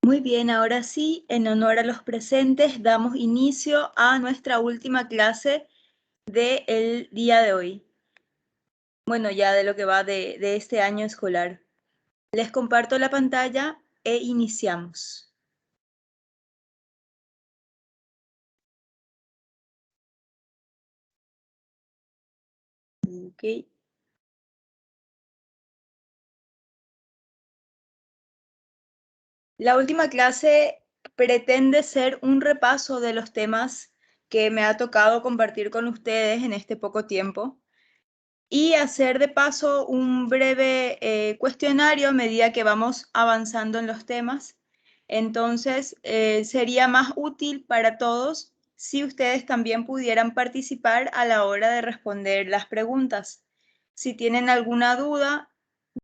Muy bien, ahora sí, en honor a los presentes, damos inicio a nuestra última clase del día de hoy. Bueno, ya de lo que va de este año escolar. Les comparto la pantalla e iniciamos. Okay. La última clase pretende ser un repaso de los temas que me ha tocado compartir con ustedes en este poco tiempo y hacer de paso un breve cuestionario a medida que vamos avanzando en los temas. Entonces, sería más útil para todos si ustedes también pudieran participar a la hora de responder las preguntas. Si tienen alguna duda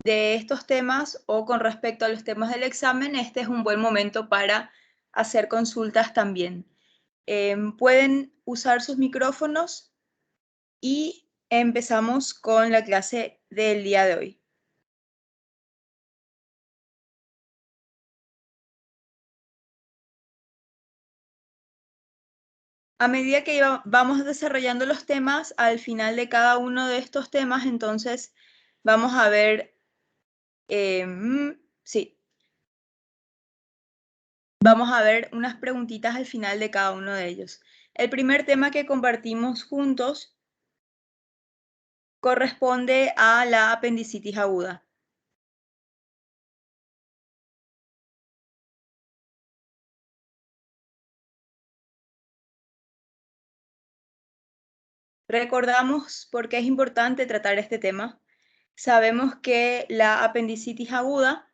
de estos temas o con respecto a los temas del examen, este es un buen momento para hacer consultas también. Pueden usar sus micrófonos y empezamos con la clase del día de hoy. A medida que vamos desarrollando los temas, al final de cada uno de estos temas, entonces vamos a ver, sí, vamos a ver unas preguntitas al final de cada uno de ellos. El primer tema que compartimos juntos corresponde a la apendicitis aguda. Recordamos por qué es importante tratar este tema. Sabemos que la apendicitis aguda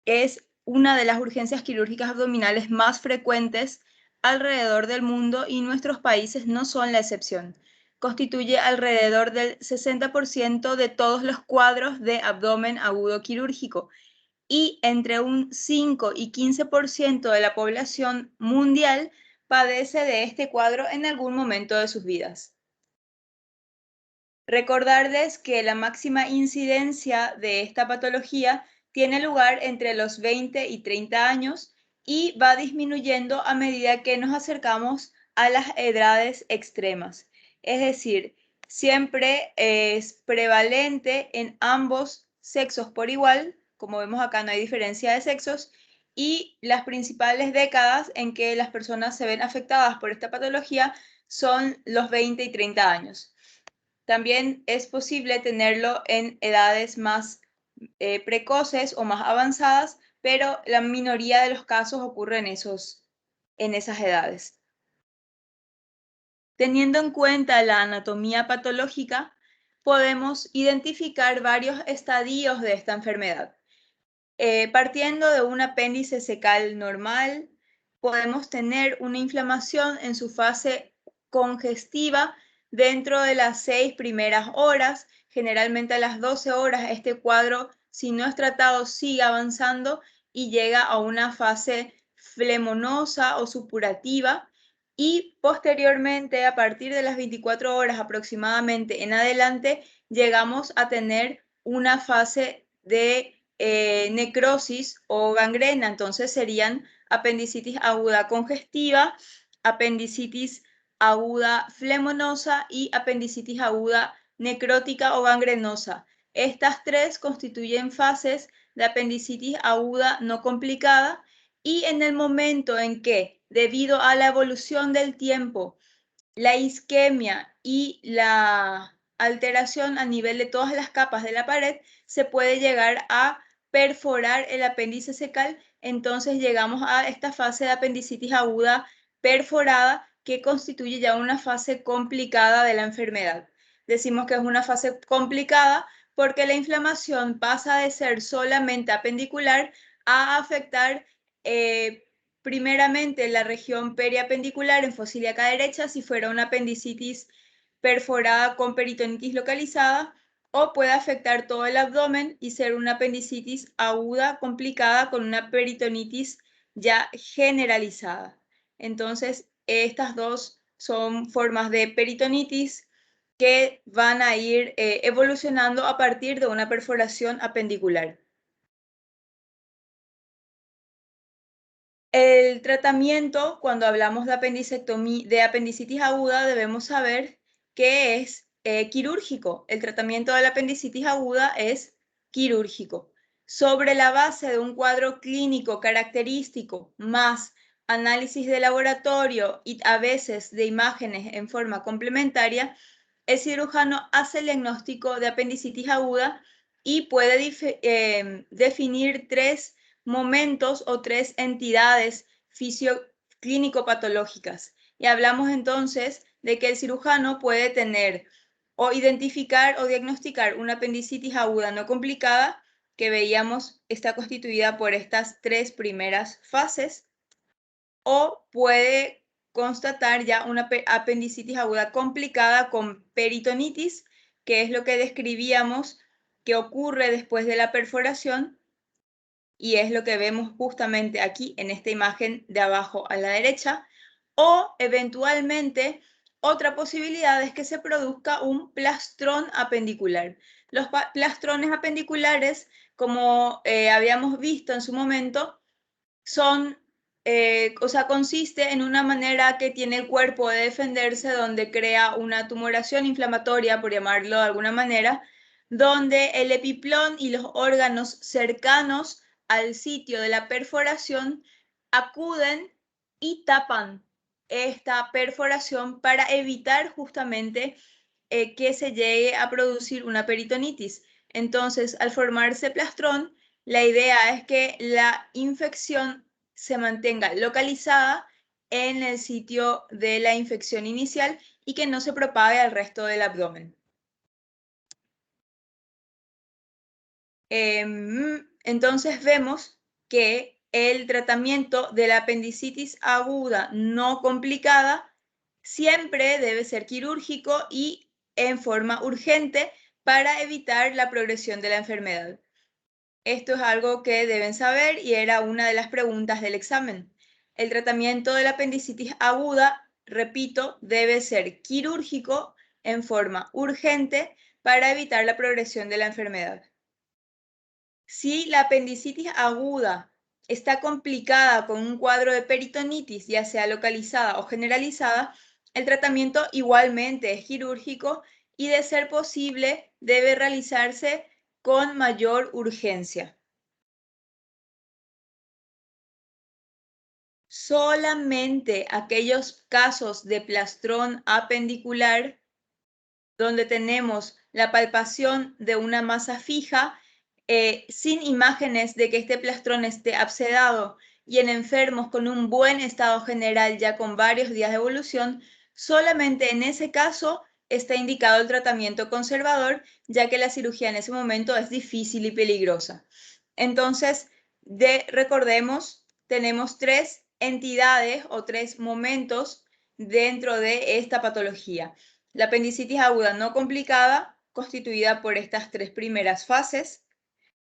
es una de las urgencias quirúrgicas abdominales más frecuentes alrededor del mundo y nuestros países no son la excepción. Constituye alrededor del 60% de todos los cuadros de abdomen agudo quirúrgico y entre un 5 y 15% de la población mundial padece de este cuadro en algún momento de sus vidas. Recordarles que la máxima incidencia de esta patología tiene lugar entre los 20 y 30 años y va disminuyendo a medida que nos acercamos a las edades extremas. Es decir, siempre es prevalente en ambos sexos por igual, como vemos acá no hay diferencia de sexos, y las principales décadas en que las personas se ven afectadas por esta patología son los 20 y 30 años. También es posible tenerlo en edades más precoces o más avanzadas, pero la minoría de los casos ocurre en esas edades. Teniendo en cuenta la anatomía patológica, podemos identificar varios estadios de esta enfermedad. Partiendo de un apéndice secal normal, podemos tener una inflamación en su fase congestiva dentro de las 6 primeras horas. Generalmente a las 12 horas este cuadro, si no es tratado, sigue avanzando y llega a una fase flemonosa o supurativa. Y posteriormente, a partir de las 24 horas aproximadamente en adelante, llegamos a tener una fase de necrosis o gangrena. Entonces serían apendicitis aguda congestiva, apendicitis aguda flemonosa y apendicitis aguda necrótica o gangrenosa. Estas tres constituyen fases de apendicitis aguda no complicada y en el momento en que, debido a la evolución del tiempo, la isquemia y la alteración a nivel de todas las capas de la pared, se puede llegar a perforar el apéndice secal, entonces llegamos a esta fase de apendicitis aguda perforada que constituye ya una fase complicada de la enfermedad. Decimos que es una fase complicada porque la inflamación pasa de ser solamente apendicular a afectar primeramente la región periapendicular en fosa ilíaca derecha si fuera una apendicitis perforada con peritonitis localizada, o puede afectar todo el abdomen y ser una apendicitis aguda complicada con una peritonitis ya generalizada. Entonces, estas dos son formas de peritonitis que van a ir evolucionando a partir de una perforación apendicular. El tratamiento, cuando hablamos de apendicitis aguda, debemos saber que es quirúrgico. El tratamiento de la apendicitis aguda es quirúrgico. Sobre la base de un cuadro clínico característico más análisis de laboratorio y a veces de imágenes en forma complementaria, el cirujano hace el diagnóstico de apendicitis aguda y puede definir tres momentos o tres entidades clínico-patológicas. Y hablamos entonces de que el cirujano puede tener o identificar o diagnosticar una apendicitis aguda no complicada, que veíamos está constituida por estas tres primeras fases, o puede constatar ya una apendicitis aguda complicada con peritonitis, que es lo que describíamos que ocurre después de la perforación, y es lo que vemos justamente aquí en esta imagen de abajo a la derecha, o eventualmente otra posibilidad es que se produzca un plastrón apendicular. Los plastrones apendiculares, como habíamos visto en su momento, son, consiste en una manera que tiene el cuerpo de defenderse, donde crea una tumoración inflamatoria, por llamarlo de alguna manera, donde el epiplón y los órganos cercanos al sitio de la perforación acuden y tapan esta perforación para evitar justamente que se llegue a producir una peritonitis. Entonces, al formarse plastrón, la idea es que la infección se mantenga localizada en el sitio de la infección inicial y que no se propague al resto del abdomen. Entonces vemos que el tratamiento de la apendicitis aguda no complicada siempre debe ser quirúrgico y en forma urgente para evitar la progresión de la enfermedad. Esto es algo que deben saber y era una de las preguntas del examen. El tratamiento de la apendicitis aguda, repito, debe ser quirúrgico en forma urgente para evitar la progresión de la enfermedad. Si la apendicitis aguda está complicada con un cuadro de peritonitis, ya sea localizada o generalizada, el tratamiento igualmente es quirúrgico y, de ser posible, debe realizarse con mayor urgencia. Solamente aquellos casos de plastrón apendicular donde tenemos la palpación de una masa fija, sin imágenes de que este plastrón esté abscedado, y en enfermos con un buen estado general ya con varios días de evolución, solamente en ese caso está indicado el tratamiento conservador, ya que la cirugía en ese momento es difícil y peligrosa. Entonces, recordemos, tenemos tres entidades o tres momentos dentro de esta patología. La apendicitis aguda no complicada, constituida por estas tres primeras fases.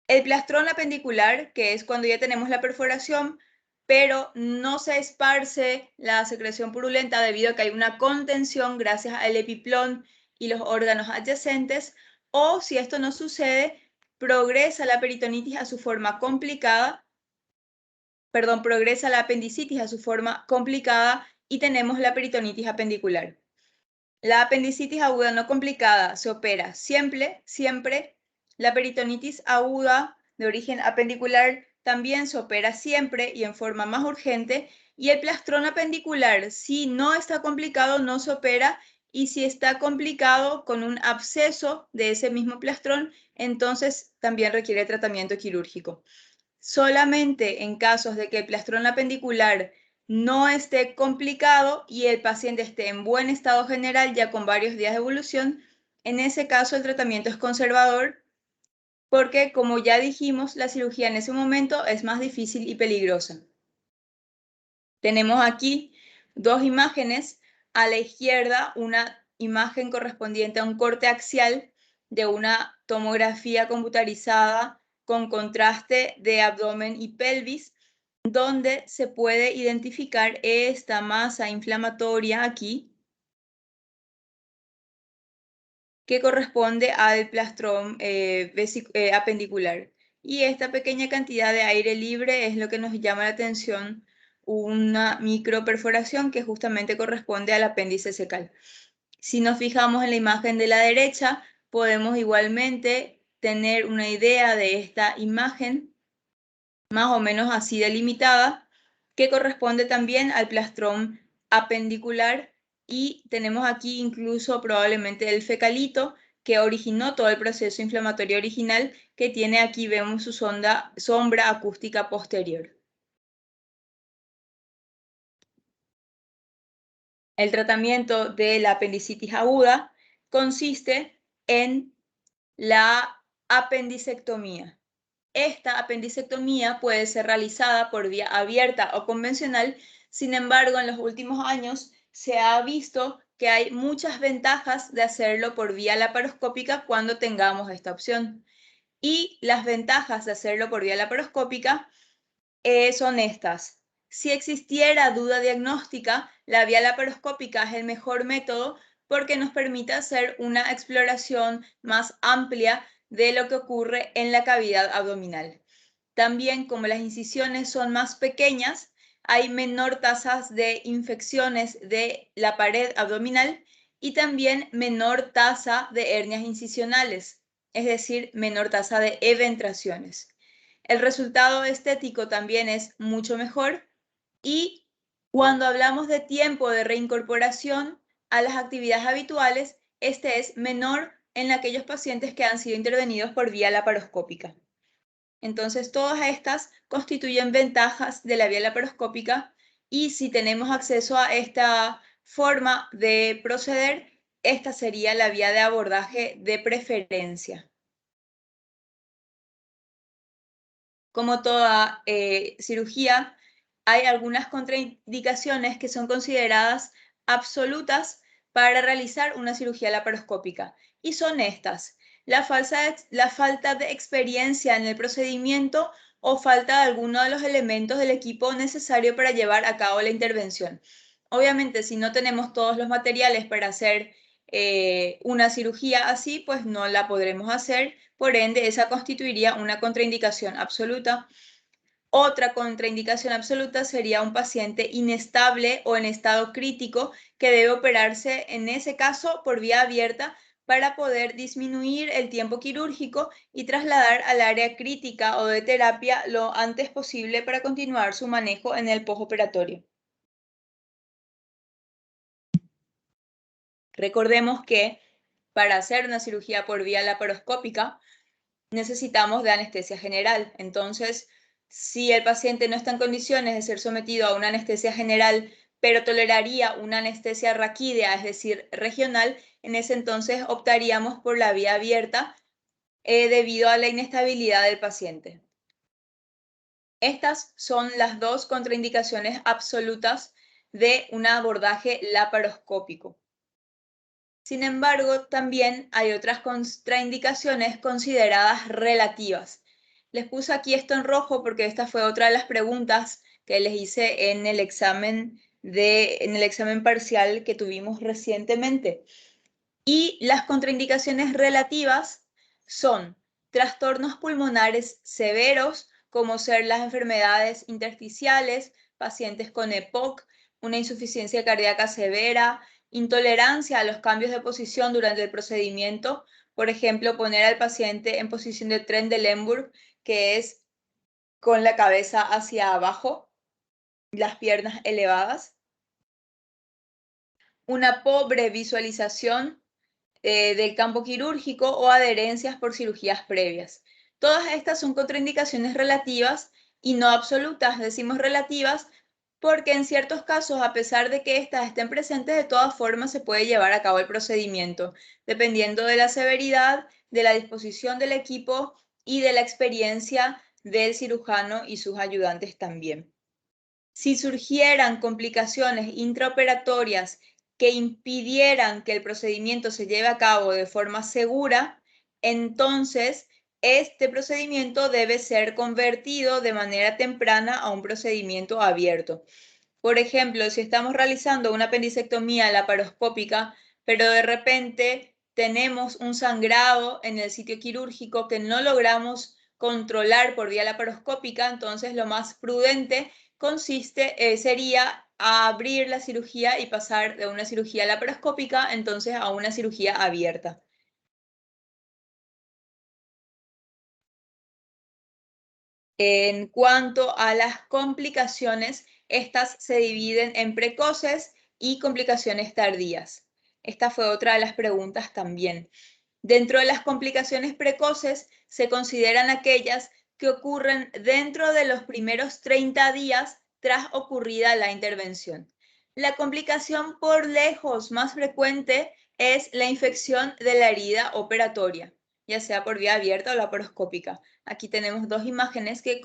El plastrón apendicular, que es cuando ya tenemos la perforación, pero no se esparce la secreción purulenta debido a que hay una contención gracias al epiplón y los órganos adyacentes, o si esto no sucede, progresa la peritonitis a su forma complicada, progresa la apendicitis a su forma complicada y tenemos la peritonitis apendicular. La apendicitis aguda no complicada se opera siempre. La peritonitis aguda de origen apendicular también se opera siempre y en forma más urgente. Y el plastrón apendicular, si no está complicado, no se opera. Y si está complicado con un absceso de ese mismo plastrón, entonces también requiere tratamiento quirúrgico. Solamente en casos de que el plastrón apendicular no esté complicado y el paciente esté en buen estado general ya con varios días de evolución, en ese caso el tratamiento es conservador, porque, como ya dijimos, la cirugía en ese momento es más difícil y peligrosa. Tenemos aquí dos imágenes. A la izquierda, una imagen correspondiente a un corte axial de una tomografía computarizada con contraste de abdomen y pelvis, donde se puede identificar esta masa inflamatoria aquí, que corresponde al plastrón apendicular. Y esta pequeña cantidad de aire libre es lo que nos llama la atención una microperforación que justamente corresponde al apéndice cecal. Si nos fijamos en la imagen de la derecha, podemos igualmente tener una idea de esta imagen, más o menos así delimitada, que corresponde también al plastrón apendicular, y tenemos aquí incluso probablemente el fecalito que originó todo el proceso inflamatorio original, que tiene aquí, vemos su sombra acústica posterior. El tratamiento de la apendicitis aguda consiste en la apendicectomía. Esta apendicectomía puede ser realizada por vía abierta o convencional. Sin embargo, en los últimos años se ha visto que hay muchas ventajas de hacerlo por vía laparoscópica cuando tengamos esta opción. Y las ventajas de hacerlo por vía laparoscópica son estas. Si existiera duda diagnóstica, la vía laparoscópica es el mejor método porque nos permite hacer una exploración más amplia de lo que ocurre en la cavidad abdominal. También, como las incisiones son más pequeñas, hay menor tasas de infecciones de la pared abdominal y también menor tasa de hernias incisionales, es decir, menor tasa de eventraciones. El resultado estético también es mucho mejor, y cuando hablamos de tiempo de reincorporación a las actividades habituales, este es menor en aquellos pacientes que han sido intervenidos por vía laparoscópica. Entonces, todas estas constituyen ventajas de la vía laparoscópica, y si tenemos acceso a esta forma de proceder, esta sería la vía de abordaje de preferencia. Como toda cirugía, hay algunas contraindicaciones que son consideradas absolutas para realizar una cirugía laparoscópica, y son estas: la falta de experiencia en el procedimiento o falta de alguno de los elementos del equipo necesario para llevar a cabo la intervención. Obviamente, si no tenemos todos los materiales para hacer una cirugía así, pues no la podremos hacer. Por ende, esa constituiría una contraindicación absoluta. Otra contraindicación absoluta sería un paciente inestable o en estado crítico, que debe operarse en ese caso por vía abierta para poder disminuir el tiempo quirúrgico y trasladar al área crítica o de terapia lo antes posible para continuar su manejo en el postoperatorio. Recordemos que para hacer una cirugía por vía laparoscópica necesitamos de anestesia general. Entonces, si el paciente no está en condiciones de ser sometido a una anestesia general, pero toleraría una anestesia raquídea, es decir, regional, en ese entonces optaríamos por la vía abierta debido a la inestabilidad del paciente. Estas son las dos contraindicaciones absolutas de un abordaje laparoscópico. Sin embargo, también hay otras contraindicaciones consideradas relativas. Les puse aquí esto en rojo porque esta fue otra de las preguntas que les hice en el examen parcial que tuvimos recientemente. Y las contraindicaciones relativas son trastornos pulmonares severos, como ser las enfermedades intersticiales, pacientes con EPOC, una insuficiencia cardíaca severa, intolerancia a los cambios de posición durante el procedimiento. Por ejemplo, poner al paciente en posición de Trendelenburg, que es con la cabeza hacia abajo, las piernas elevadas. Una pobre visualización del campo quirúrgico o adherencias por cirugías previas. Todas estas son contraindicaciones relativas y no absolutas. Decimos relativas porque en ciertos casos, a pesar de que estas estén presentes, de todas formas se puede llevar a cabo el procedimiento, dependiendo de la severidad, de la disposición del equipo y de la experiencia del cirujano y sus ayudantes también. Si surgieran complicaciones intraoperatorias que impidieran que el procedimiento se lleve a cabo de forma segura, entonces este procedimiento debe ser convertido de manera temprana a un procedimiento abierto. Por ejemplo, si estamos realizando una apendicectomía laparoscópica, pero de repente tenemos un sangrado en el sitio quirúrgico que no logramos controlar por vía laparoscópica, entonces lo más prudente sería abrir la cirugía y pasar de una cirugía laparoscópica entonces a una cirugía abierta. En cuanto a las complicaciones, estas se dividen en precoces y complicaciones tardías. Esta fue otra de las preguntas también. Dentro de las complicaciones precoces se consideran aquellas que ocurren dentro de los primeros 30 días tras ocurrida la intervención. La complicación por lejos más frecuente es la infección de la herida operatoria, ya sea por vía abierta o laparoscópica. Aquí tenemos dos imágenes que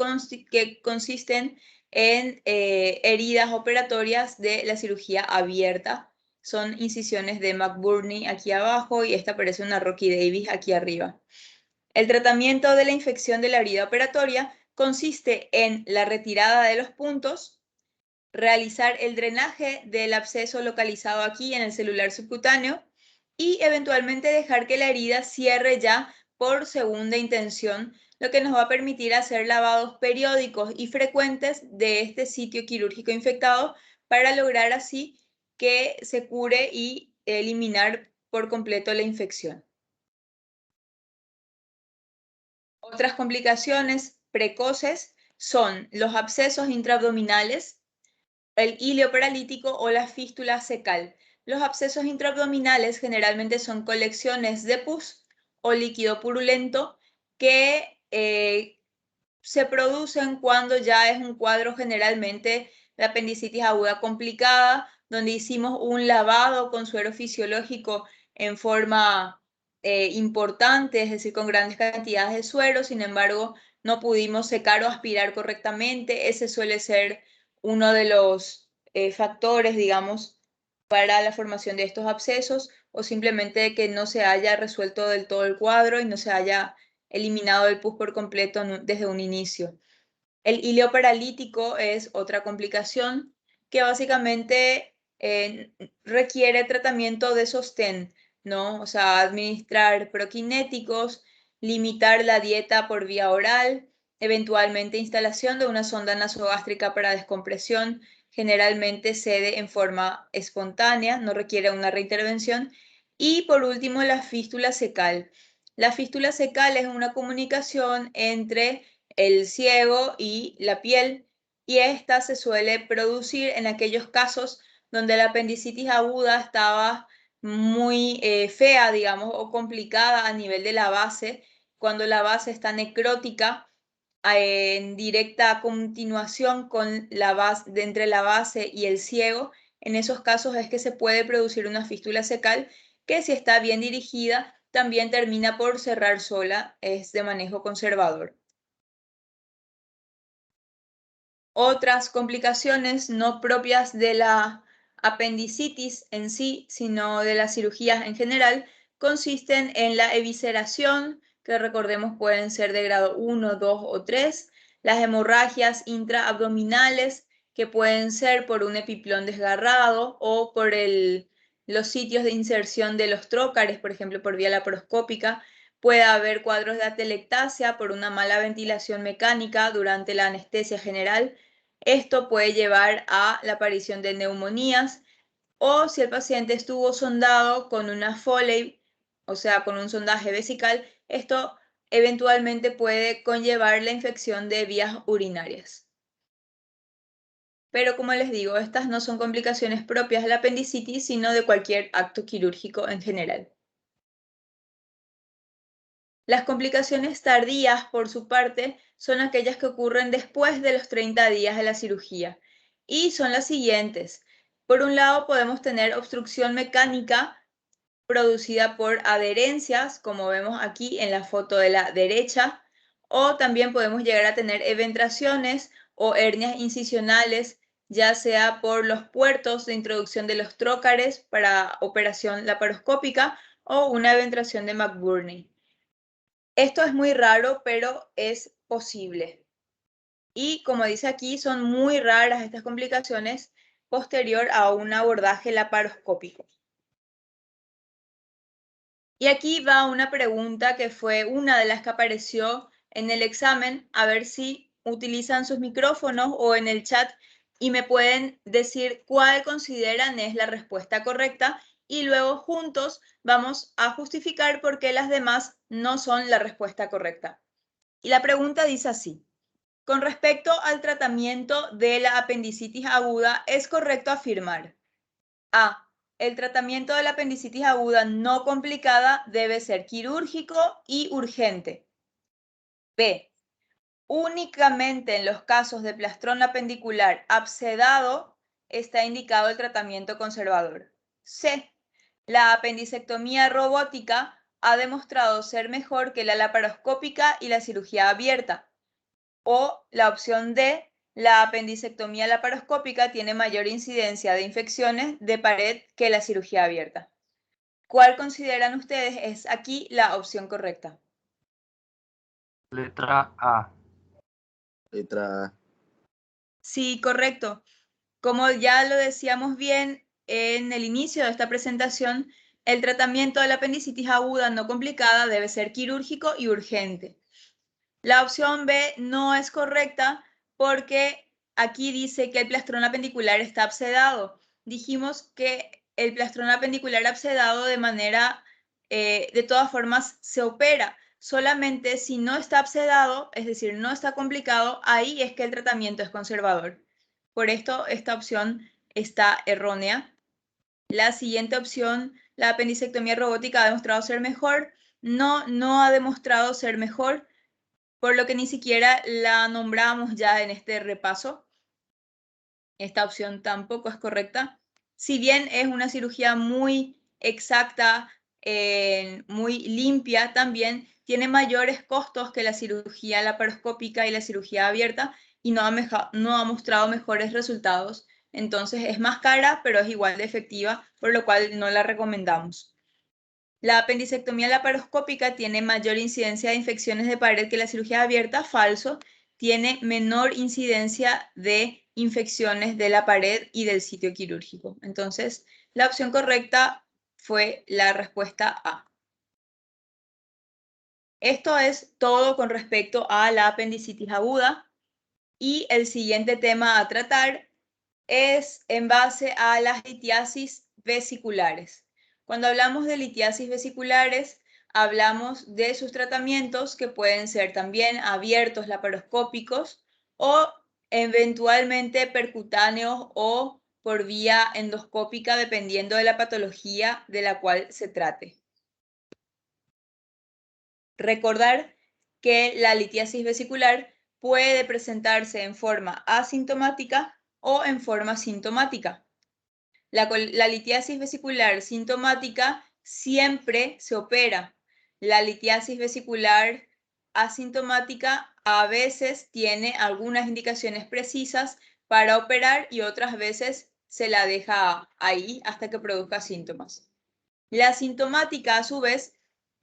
consisten en heridas operatorias de la cirugía abierta. Son incisiones de McBurney aquí abajo y esta parece una Rocky Davis aquí arriba. El tratamiento de la infección de la herida operatoria consiste en la retirada de los puntos, realizar el drenaje del absceso localizado aquí en el celular subcutáneo y eventualmente dejar que la herida cierre ya por segunda intención, lo que nos va a permitir hacer lavados periódicos y frecuentes de este sitio quirúrgico infectado para lograr así que se cure y eliminar por completo la infección. Otras complicaciones precoces son los abscesos intraabdominales, el hilo paralítico o la fístula cecal. Los abscesos intraabdominales generalmente son colecciones de pus o líquido purulento que se producen cuando ya es un cuadro generalmente de apendicitis aguda complicada, donde hicimos un lavado con suero fisiológico en forma importante, es decir, con grandes cantidades de suero, sin embargo, no pudimos secar o aspirar correctamente. Ese suele ser uno de los factores, digamos, para la formación de estos abscesos o simplemente que no se haya resuelto del todo el cuadro y no se haya eliminado el pus por completo desde un inicio. El hileo paralítico es otra complicación que básicamente requiere tratamiento de sostén, ¿no? O sea, administrar prokinéticos, limitar la dieta por vía oral, eventualmente instalación de una sonda nasogástrica para descompresión, generalmente cede en forma espontánea, no requiere una reintervención. Y por último, la fístula cecal. La fístula cecal es una comunicación entre el ciego y la piel, y esta se suele producir en aquellos casos donde la apendicitis aguda estaba muy fea, digamos, o complicada a nivel de la base, cuando la base está necrótica en directa continuación con la base, de entre la base y el ciego. En esos casos es que se puede producir una fístula cecal que, si está bien dirigida, también termina por cerrar sola, es de manejo conservador. Otras complicaciones no propias de la apendicitis en sí, sino de las cirugías en general, consisten en la evisceración, que recordemos pueden ser de grado 1, 2 o 3, las hemorragias intraabdominales, que pueden ser por un epiplón desgarrado o por los sitios de inserción de los trócares, por ejemplo, por vía laparoscópica. Puede haber cuadros de atelectasia por una mala ventilación mecánica durante la anestesia general. Esto puede llevar a la aparición de neumonías, o si el paciente estuvo sondado con una Foley, o sea, con un sondaje vesical, esto eventualmente puede conllevar la infección de vías urinarias. Pero como les digo, estas no son complicaciones propias de la apendicitis, sino de cualquier acto quirúrgico en general. Las complicaciones tardías, por su parte, son aquellas que ocurren después de los 30 días de la cirugía y son las siguientes. Por un lado, podemos tener obstrucción mecánica producida por adherencias, como vemos aquí en la foto de la derecha, o también podemos llegar a tener eventraciones o hernias incisionales, ya sea por los puertos de introducción de los trócares para operación laparoscópica o una eventración de McBurney. Esto es muy raro, pero es posible. Y como dice aquí, son muy raras estas complicaciones posterior a un abordaje laparoscópico. Y aquí va una pregunta que fue una de las que apareció en el examen, a ver si utilizan sus micrófonos o en el chat y me pueden decir cuál consideran es la respuesta correcta y luego juntos vamos a justificar por qué las demás no son la respuesta correcta. Y la pregunta dice así: con respecto al tratamiento de la apendicitis aguda, ¿es correcto afirmar? A. El tratamiento de la apendicitis aguda no complicada debe ser quirúrgico y urgente. B. Únicamente en los casos de plastrón apendicular abscedado está indicado el tratamiento conservador. C. La apendicectomía robótica ha demostrado ser mejor que la laparoscópica y la cirugía abierta. O la opción D, la apendicectomía laparoscópica tiene mayor incidencia de infecciones de pared que la cirugía abierta. ¿Cuál consideran ustedes es aquí la opción correcta? Letra A. Letra A. Sí, correcto. Como ya lo decíamos bien en el inicio de esta presentación, el tratamiento de la apendicitis aguda no complicada debe ser quirúrgico y urgente. La opción B no es correcta porque aquí dice que el plastrón apendicular está abscedado. Dijimos que el plastrón apendicular abscedado de todas formas se opera. Solamente si no está abscedado, es decir, no está complicado, ahí es que el tratamiento es conservador. Por esto, esta opción está errónea. La siguiente opción, la apendicectomía robótica ha demostrado ser mejor. No ha demostrado ser mejor, por lo que ni siquiera la nombramos ya en este repaso. Esta opción tampoco es correcta. Si bien es una cirugía muy exacta, muy limpia, también tiene mayores costos que la cirugía laparoscópica y la cirugía abierta y no ha mostrado mejores resultados. Entonces es más cara, pero es igual de efectiva, por lo cual no la recomendamos. La apendicectomía laparoscópica tiene mayor incidencia de infecciones de pared que la cirugía abierta, falso. Tiene menor incidencia de infecciones de la pared y del sitio quirúrgico. Entonces, la opción correcta fue la respuesta A. Esto es todo con respecto a la apendicitis aguda. Y el siguiente tema a tratar es en base a las litiasis vesiculares. Cuando hablamos de litiasis vesiculares, hablamos de sus tratamientos que pueden ser también abiertos laparoscópicos o eventualmente percutáneos o por vía endoscópica, dependiendo de la patología de la cual se trate. Recordar que la litiasis vesicular puede presentarse en forma asintomática o en forma sintomática. La litiasis vesicular sintomática siempre se opera. La litiasis vesicular asintomática a veces tiene algunas indicaciones precisas para operar y otras veces se la deja ahí hasta que produzca síntomas. La sintomática, a su vez,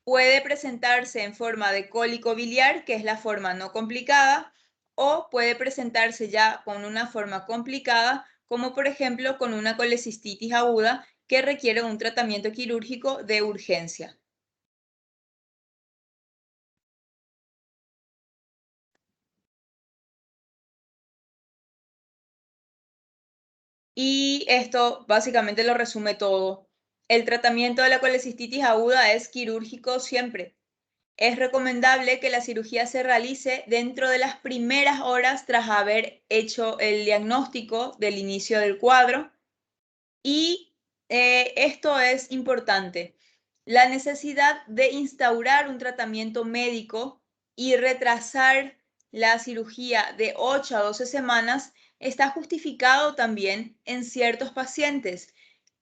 puede presentarse en forma de cólico biliar, que es la forma no complicada, o puede presentarse ya con una forma complicada, como por ejemplo con una colecistitis aguda que requiere un tratamiento quirúrgico de urgencia. Y esto básicamente lo resume todo. El tratamiento de la colecistitis aguda es quirúrgico siempre. Es recomendable que la cirugía se realice dentro de las primeras horas tras haber hecho el diagnóstico del inicio del cuadro. Y esto es importante. La necesidad de instaurar un tratamiento médico y retrasar la cirugía de 8 a 12 semanas está justificado también en ciertos pacientes.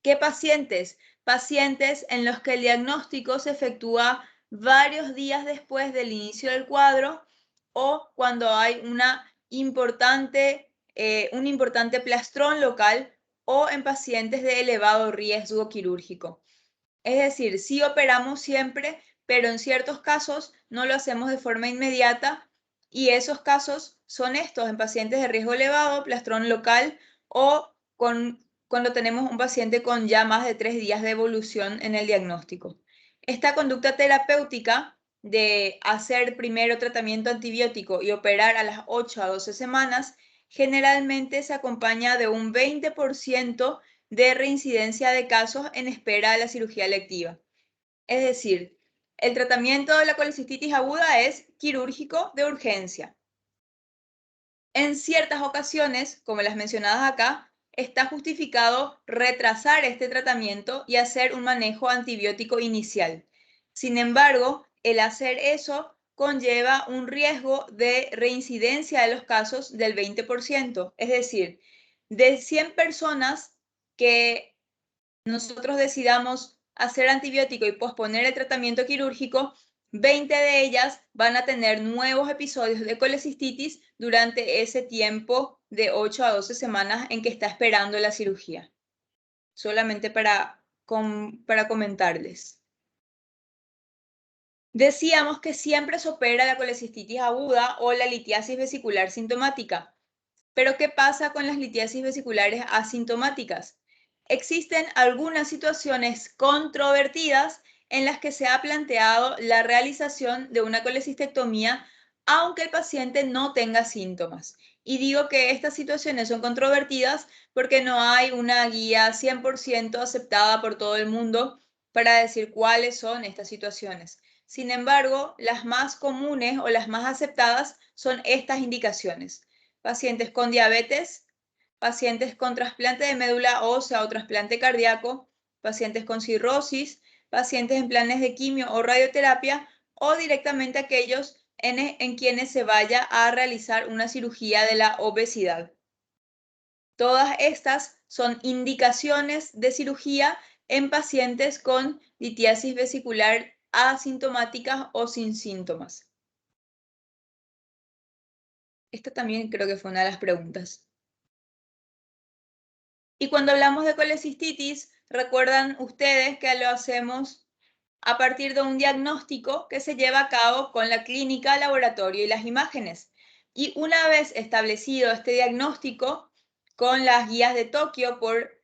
¿Qué pacientes? Pacientes en los que el diagnóstico se efectúa varios días después del inicio del cuadro o cuando hay un importante plastrón local o en pacientes de elevado riesgo quirúrgico. Es decir, sí operamos siempre, pero en ciertos casos no lo hacemos de forma inmediata y esos casos son estos en pacientes de riesgo elevado, plastrón local o cuando tenemos un paciente con ya más de 3 días de evolución en el diagnóstico. Esta conducta terapéutica de hacer primero tratamiento antibiótico y operar a las 8 a 12 semanas, generalmente se acompaña de un 20% de reincidencia de casos en espera de la cirugía electiva. Es decir, el tratamiento de la colecistitis aguda es quirúrgico de urgencia. En ciertas ocasiones, como las mencionadas acá, está justificado retrasar este tratamiento y hacer un manejo antibiótico inicial. Sin embargo, el hacer eso conlleva un riesgo de reincidencia de los casos del 20%. Es decir, de 100 personas que nosotros decidamos hacer antibiótico y posponer el tratamiento quirúrgico, 20 de ellas van a tener nuevos episodios de colecistitis durante ese tiempo de 8 a 12 semanas en que está esperando la cirugía. Solamente para comentarles. Decíamos que siempre se opera la colecistitis aguda o la litiasis vesicular sintomática. Pero ¿qué pasa con las litiasis vesiculares asintomáticas? Existen algunas situaciones controvertidas en las que se ha planteado la realización de una colecistectomía aunque el paciente no tenga síntomas. Y digo que estas situaciones son controvertidas porque no hay una guía 100% aceptada por todo el mundo para decir cuáles son estas situaciones. Sin embargo, las más comunes o las más aceptadas son estas indicaciones: pacientes con diabetes, pacientes con trasplante de médula ósea o trasplante cardíaco, pacientes con cirrosis, pacientes en planes de quimio o radioterapia o directamente aquellos en quienes se vaya a realizar una cirugía de la obesidad. Todas estas son indicaciones de cirugía en pacientes con litiasis vesicular asintomáticas o sin síntomas. Esta también creo que fue una de las preguntas. Y cuando hablamos de colecistitis, recuerdan ustedes que lo hacemos a partir de un diagnóstico que se lleva a cabo con la clínica, laboratorio y las imágenes. Y una vez establecido este diagnóstico con las guías de Tokio por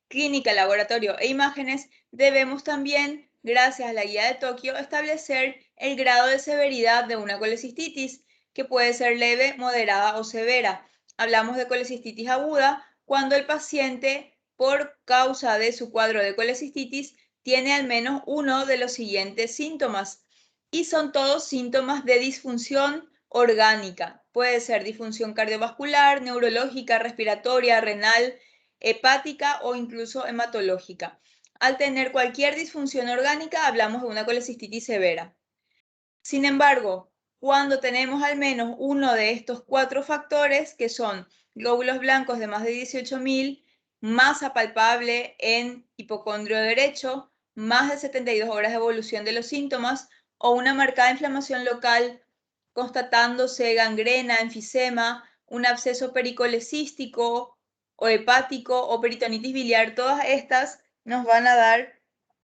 clínica, laboratorio e imágenes, debemos también, gracias a la guía de Tokio, establecer el grado de severidad de una colecistitis, que puede ser leve, moderada o severa. Hablamos de colecistitis aguda cuando el paciente, por causa de su cuadro de colecistitis, tiene al menos uno de los siguientes síntomas, y son todos síntomas de disfunción orgánica. Puede ser disfunción cardiovascular, neurológica, respiratoria, renal, hepática o incluso hematológica. Al tener cualquier disfunción orgánica, hablamos de una colecistitis severa. Sin embargo, cuando tenemos al menos uno de estos 4 factores, que son glóbulos blancos de más de 18.000, masa palpable en hipocondrio derecho, más de 72 horas de evolución de los síntomas o una marcada inflamación local constatándose gangrena, enfisema, un absceso pericolecístico o hepático o peritonitis biliar, todas estas nos van a dar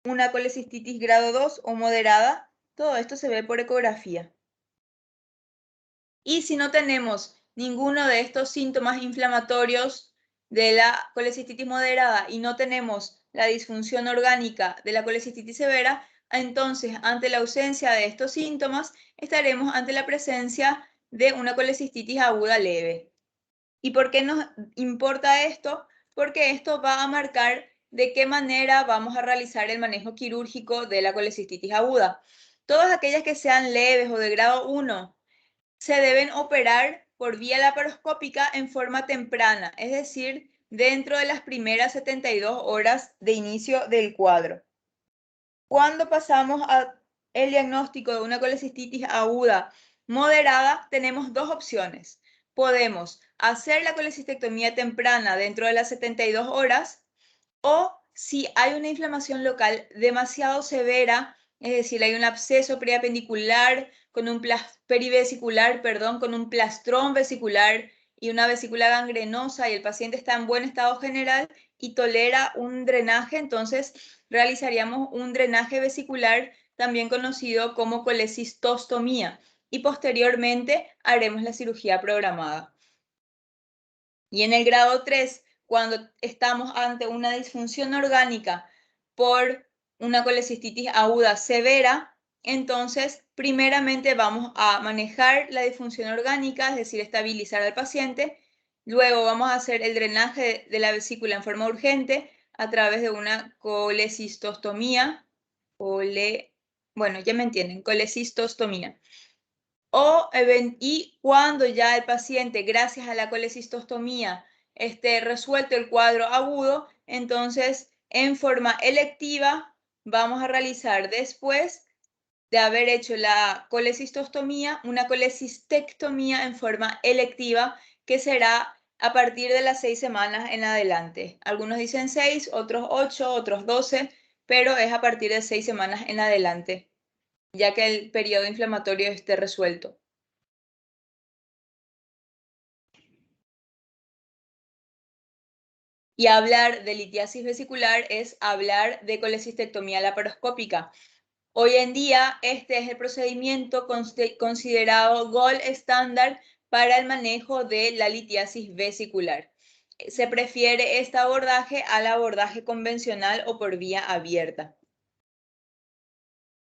una colecistitis grado 2 o moderada. Todo esto se ve por ecografía. Y si no tenemos ninguno de estos síntomas inflamatorios de la colecistitis moderada y no tenemos la disfunción orgánica de la colecistitis severa, entonces ante la ausencia de estos síntomas estaremos ante la presencia de una colecistitis aguda leve. ¿Y por qué nos importa esto? Porque esto va a marcar de qué manera vamos a realizar el manejo quirúrgico de la colecistitis aguda. Todas aquellas que sean leves o de grado 1 se deben operar por vía laparoscópica en forma temprana, es decir, dentro de las primeras 72 horas de inicio del cuadro. Cuando pasamos al diagnóstico de una colecistitis aguda moderada, tenemos dos opciones. Podemos hacer la colecistectomía temprana dentro de las 72 horas o si hay una inflamación local demasiado severa, es decir, hay un absceso periapendicular con un perivesicular, con un plastrón vesicular y una vesícula gangrenosa y el paciente está en buen estado general y tolera un drenaje, entonces realizaríamos un drenaje vesicular, también conocido como colecistostomía, y posteriormente haremos la cirugía programada. Y en el grado 3, cuando estamos ante una disfunción orgánica por una colecistitis aguda severa, Entonces, primeramente vamos a manejar la disfunción orgánica, es decir, estabilizar al paciente. Luego vamos a hacer el drenaje de la vesícula en forma urgente a través de una colecistostomía. Bueno, ya me entienden, colecistostomía. Y cuando ya el paciente, gracias a la colecistostomía, esté resuelto el cuadro agudo, entonces en forma electiva vamos a realizar, después de haber hecho la colecistostomía, una colecistectomía en forma electiva, que será a partir de las 6 semanas en adelante. Algunos dicen 6, otros 8, otros 12, pero es a partir de 6 semanas en adelante, ya que el periodo inflamatorio esté resuelto. Y hablar de litiasis vesicular es hablar de colecistectomía laparoscópica. Hoy en día, este es el procedimiento considerado gold estándar para el manejo de la litiasis vesicular. Se prefiere este abordaje al abordaje convencional o por vía abierta.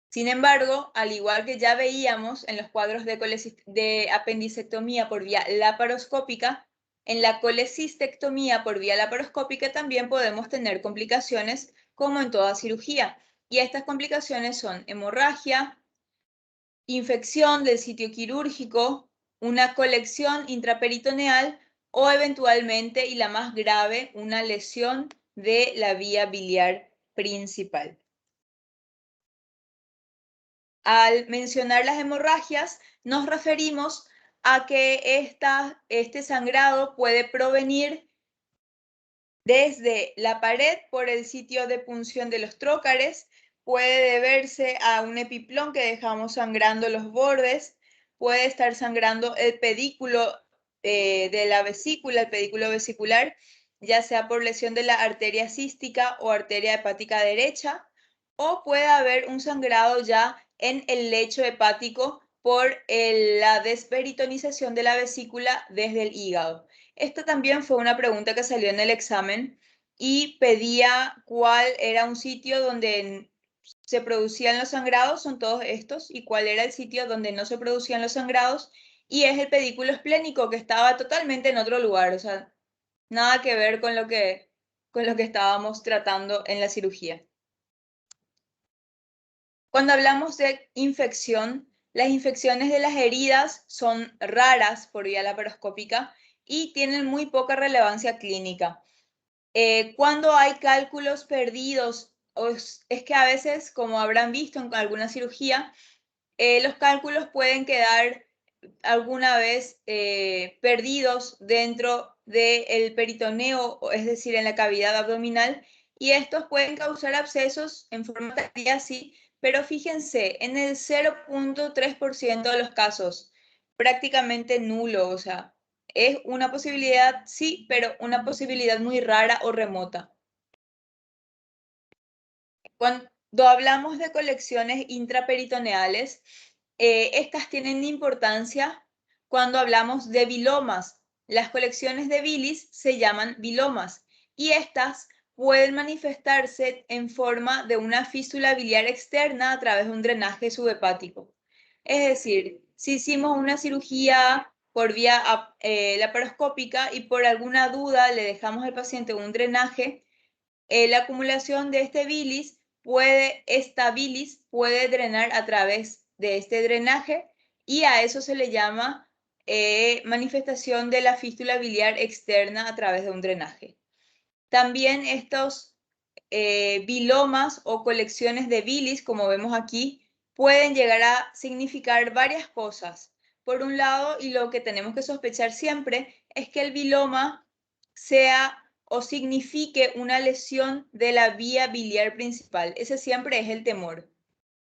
Sin embargo, al igual que ya veíamos en los cuadros de apendicectomía por vía laparoscópica, en la colecistectomía por vía laparoscópica también podemos tener complicaciones como en toda cirugía. Y estas complicaciones son hemorragia, infección del sitio quirúrgico, una colección intraperitoneal o eventualmente, y la más grave, una lesión de la vía biliar principal. Al mencionar las hemorragias, nos referimos a que este sangrado puede provenir desde la pared por el sitio de punción de los trócares, puede deberse a un epiplón que dejamos sangrando los bordes, puede estar sangrando el pedículo de la vesícula, el pedículo vesicular, ya sea por lesión de la arteria cística o arteria hepática derecha, o puede haber un sangrado ya en el lecho hepático por la desperitonización de la vesícula desde el hígado. Esta también fue una pregunta que salió en el examen y pedía cuál era un sitio donde se producían los sangrados, son todos estos, y cuál era el sitio donde no se producían los sangrados, y es el pedículo esplénico, que estaba totalmente en otro lugar, o sea, nada que ver con lo que estábamos tratando en la cirugía. Cuando hablamos de infección, las infecciones de las heridas son raras por vía laparoscópica y tienen muy poca relevancia clínica. Cuando hay cálculos perdidos, es que a veces, como habrán visto en alguna cirugía, los cálculos pueden quedar alguna vez perdidos dentro del peritoneo, es decir, en la cavidad abdominal, y estos pueden causar abscesos en forma tardía, sí, pero fíjense, en el 0.3% de los casos, prácticamente nulo, o sea, es una posibilidad, sí, pero una posibilidad muy rara o remota. Cuando hablamos de colecciones intraperitoneales, estas tienen importancia cuando hablamos de bilomas. Las colecciones de bilis se llaman bilomas y estas pueden manifestarse en forma de una fístula biliar externa a través de un drenaje subhepático. Es decir, si hicimos una cirugía por vía laparoscópica y por alguna duda le dejamos al paciente un drenaje, la acumulación de esta bilis puede drenar a través de este drenaje y a eso se le llama manifestación de la fístula biliar externa a través de un drenaje. También estos bilomas o colecciones de bilis, como vemos aquí, pueden llegar a significar varias cosas. Por un lado, y lo que tenemos que sospechar siempre, es que el biloma sea o signifique una lesión de la vía biliar principal. Ese siempre es el temor.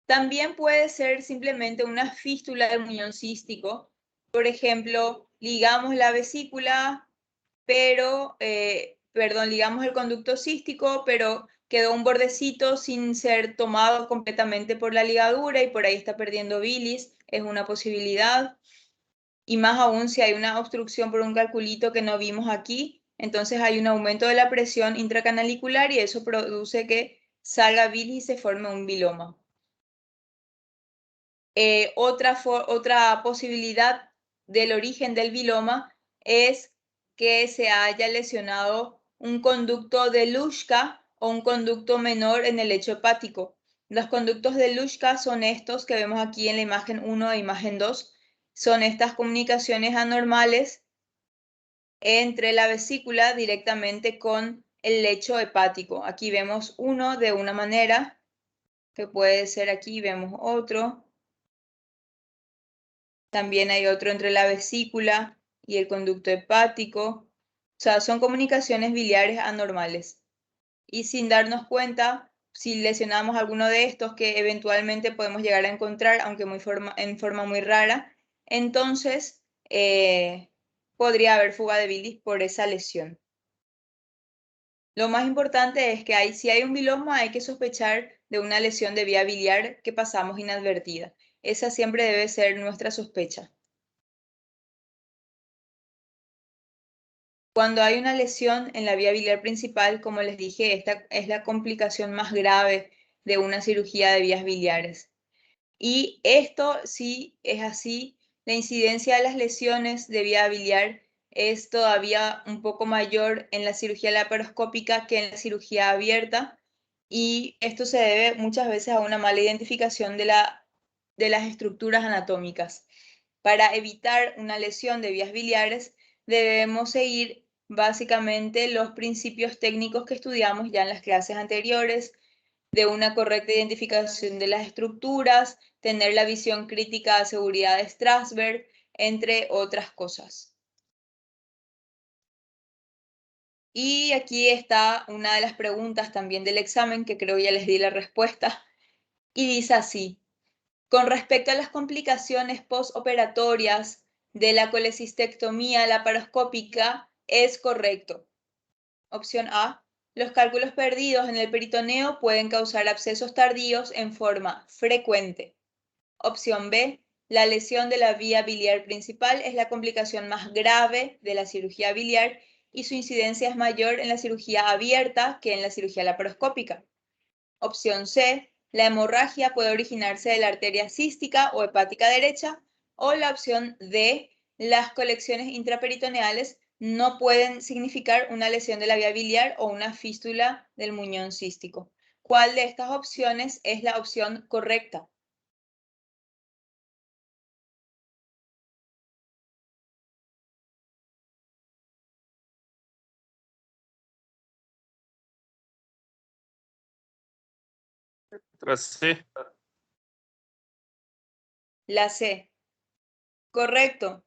También puede ser simplemente una fístula del muñón cístico. Por ejemplo, ligamos la vesícula, ligamos el conducto cístico, pero quedó un bordecito sin ser tomado completamente por la ligadura y por ahí está perdiendo bilis, es una posibilidad. Y más aún si hay una obstrucción por un calculito que no vimos aquí, entonces hay un aumento de la presión intracanalicular y eso produce que salga bilis y se forme un biloma. Otra posibilidad del origen del viloma es que se haya lesionado un conducto de Luschka o un conducto menor en el lecho hepático. Los conductos de Luschka son estos que vemos aquí en la imagen 1 e imagen 2. Son estas comunicaciones anormales entre la vesícula directamente con el lecho hepático. Aquí vemos uno de una manera, que puede ser aquí, vemos otro. También hay otro entre la vesícula y el conducto hepático. O sea, son comunicaciones biliares anormales. Y sin darnos cuenta, si lesionamos alguno de estos que eventualmente podemos llegar a encontrar, aunque en forma muy rara, entonces podría haber fuga de bilis por esa lesión. Lo más importante es que si hay un viloma, hay que sospechar de una lesión de vía biliar que pasamos inadvertida. Esa siempre debe ser nuestra sospecha. Cuando hay una lesión en la vía biliar principal, como les dije, esta es la complicación más grave de una cirugía de vías biliares. Y esto, sí es así, la incidencia de las lesiones de vía biliar es todavía un poco mayor en la cirugía laparoscópica que en la cirugía abierta, y esto se debe muchas veces a una mala identificación de las estructuras anatómicas. Para evitar una lesión de vías biliares, debemos seguir básicamente los principios técnicos que estudiamos ya en las clases anteriores, de una correcta identificación de las estructuras, tener la visión crítica de seguridad de Strasberg, entre otras cosas. Y aquí está una de las preguntas también del examen, que creo ya les di la respuesta, y dice así: con respecto a las complicaciones postoperatorias de la colecistectomía laparoscópica, ¿es correcto? Opción A: los cálculos perdidos en el peritoneo pueden causar abscesos tardíos en forma frecuente. Opción B: la lesión de la vía biliar principal es la complicación más grave de la cirugía biliar y su incidencia es mayor en la cirugía abierta que en la cirugía laparoscópica. Opción C: la hemorragia puede originarse de la arteria cística o hepática derecha. O la opción D: las colecciones intraperitoneales no pueden significar una lesión de la vía biliar o una fístula del muñón cístico. ¿Cuál de estas opciones es la opción correcta? Tras C. La C. Correcto.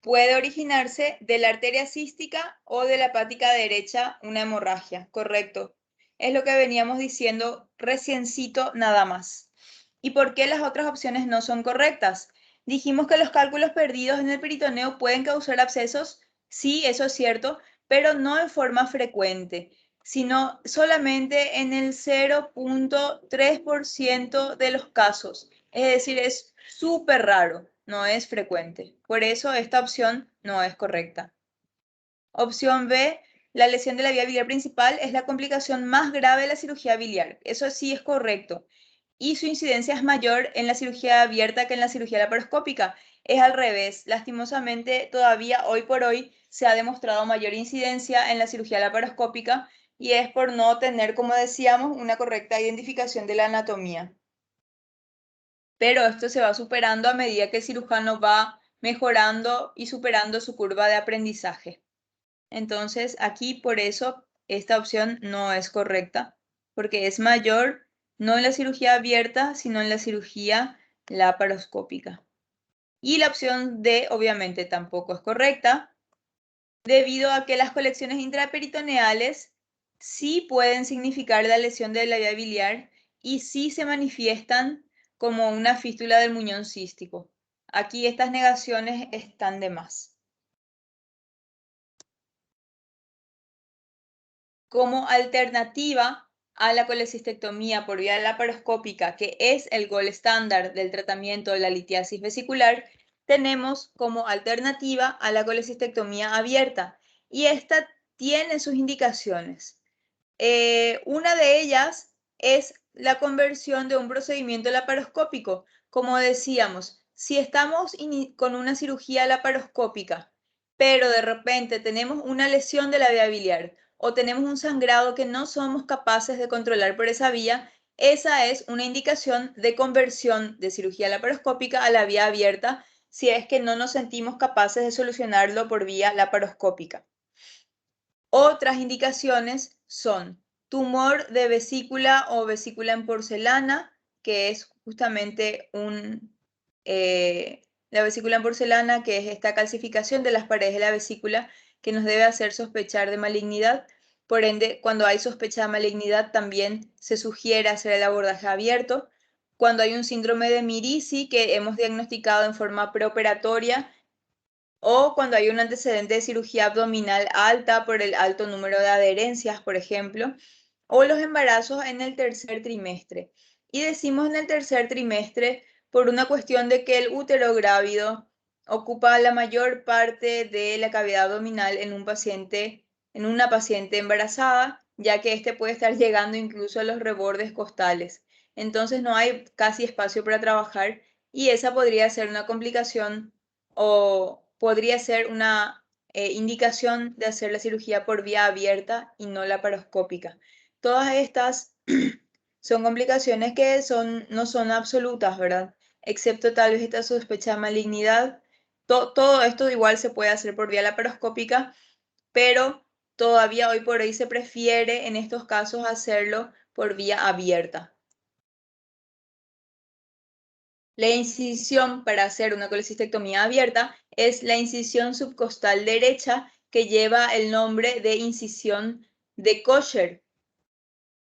Puede originarse de la arteria cística o de la hepática derecha una hemorragia. Correcto. Es lo que veníamos diciendo reciencito nada más. ¿Y por qué las otras opciones no son correctas? Dijimos que los cálculos perdidos en el peritoneo pueden causar abscesos. Sí, eso es cierto, pero no en forma frecuente, sino solamente en el 0.3% de los casos. Es decir, es súper raro, no es frecuente. Por eso esta opción no es correcta. Opción B: la lesión de la vía biliar principal es la complicación más grave de la cirugía biliar. Eso sí es correcto. Y su incidencia es mayor en la cirugía abierta que en la cirugía laparoscópica. Es al revés. Lastimosamente, todavía hoy por hoy se ha demostrado mayor incidencia en la cirugía laparoscópica, y es por no tener, como decíamos, una correcta identificación de la anatomía. Pero esto se va superando a medida que el cirujano va mejorando y superando su curva de aprendizaje. Entonces, aquí por eso esta opción no es correcta, porque es mayor no en la cirugía abierta, sino en la cirugía laparoscópica. Y la opción D obviamente tampoco es correcta, debido a que las colecciones intraperitoneales sí pueden significar la lesión de la vía biliar y sí se manifiestan como una fístula del muñón cístico. Aquí estas negaciones están de más. Como alternativa a la colecistectomía por vía laparoscópica, que es el gold estándar del tratamiento de la litiasis vesicular, tenemos como alternativa a la colecistectomía abierta, y esta tiene sus indicaciones. Una de ellas es la conversión de un procedimiento laparoscópico Como decíamos, si estamos con una cirugía laparoscópica, pero de repente tenemos una lesión de la vía biliar o tenemos un sangrado que no somos capaces de controlar por esa vía, esa es una indicación de conversión de cirugía laparoscópica a la vía abierta si es que no nos sentimos capaces de solucionarlo por vía laparoscópica. Otras indicaciones son tumor de vesícula o vesícula en porcelana, que es justamente la vesícula en porcelana, que es esta calcificación de las paredes de la vesícula que nos debe hacer sospechar de malignidad. Por ende, cuando hay sospecha de malignidad, también se sugiere hacer el abordaje abierto. Cuando hay un síndrome de Mirici que hemos diagnosticado en forma preoperatoria, o cuando hay un antecedente de cirugía abdominal alta por el alto número de adherencias, por ejemplo, o los embarazos en el tercer trimestre. Y decimos en el tercer trimestre por una cuestión de que el útero grávido ocupa la mayor parte de la cavidad abdominal en una paciente embarazada, ya que este puede estar llegando incluso a los rebordes costales. Entonces no hay casi espacio para trabajar y esa podría ser una complicación o podría ser una indicación de hacer la cirugía por vía abierta y no laparoscópica. Todas estas son complicaciones que no son absolutas, ¿verdad? Excepto tal vez esta sospecha de malignidad. Todo esto igual se puede hacer por vía laparoscópica, pero todavía hoy por hoy se prefiere en estos casos hacerlo por vía abierta. La incisión para hacer una colecistectomía abierta es la incisión subcostal derecha que lleva el nombre de incisión de Kocher.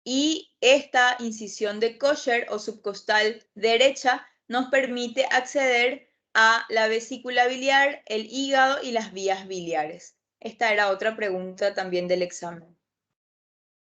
Y esta incisión de Kocher o subcostal derecha nos permite acceder a la vesícula biliar, el hígado y las vías biliares. Esta era otra pregunta también del examen.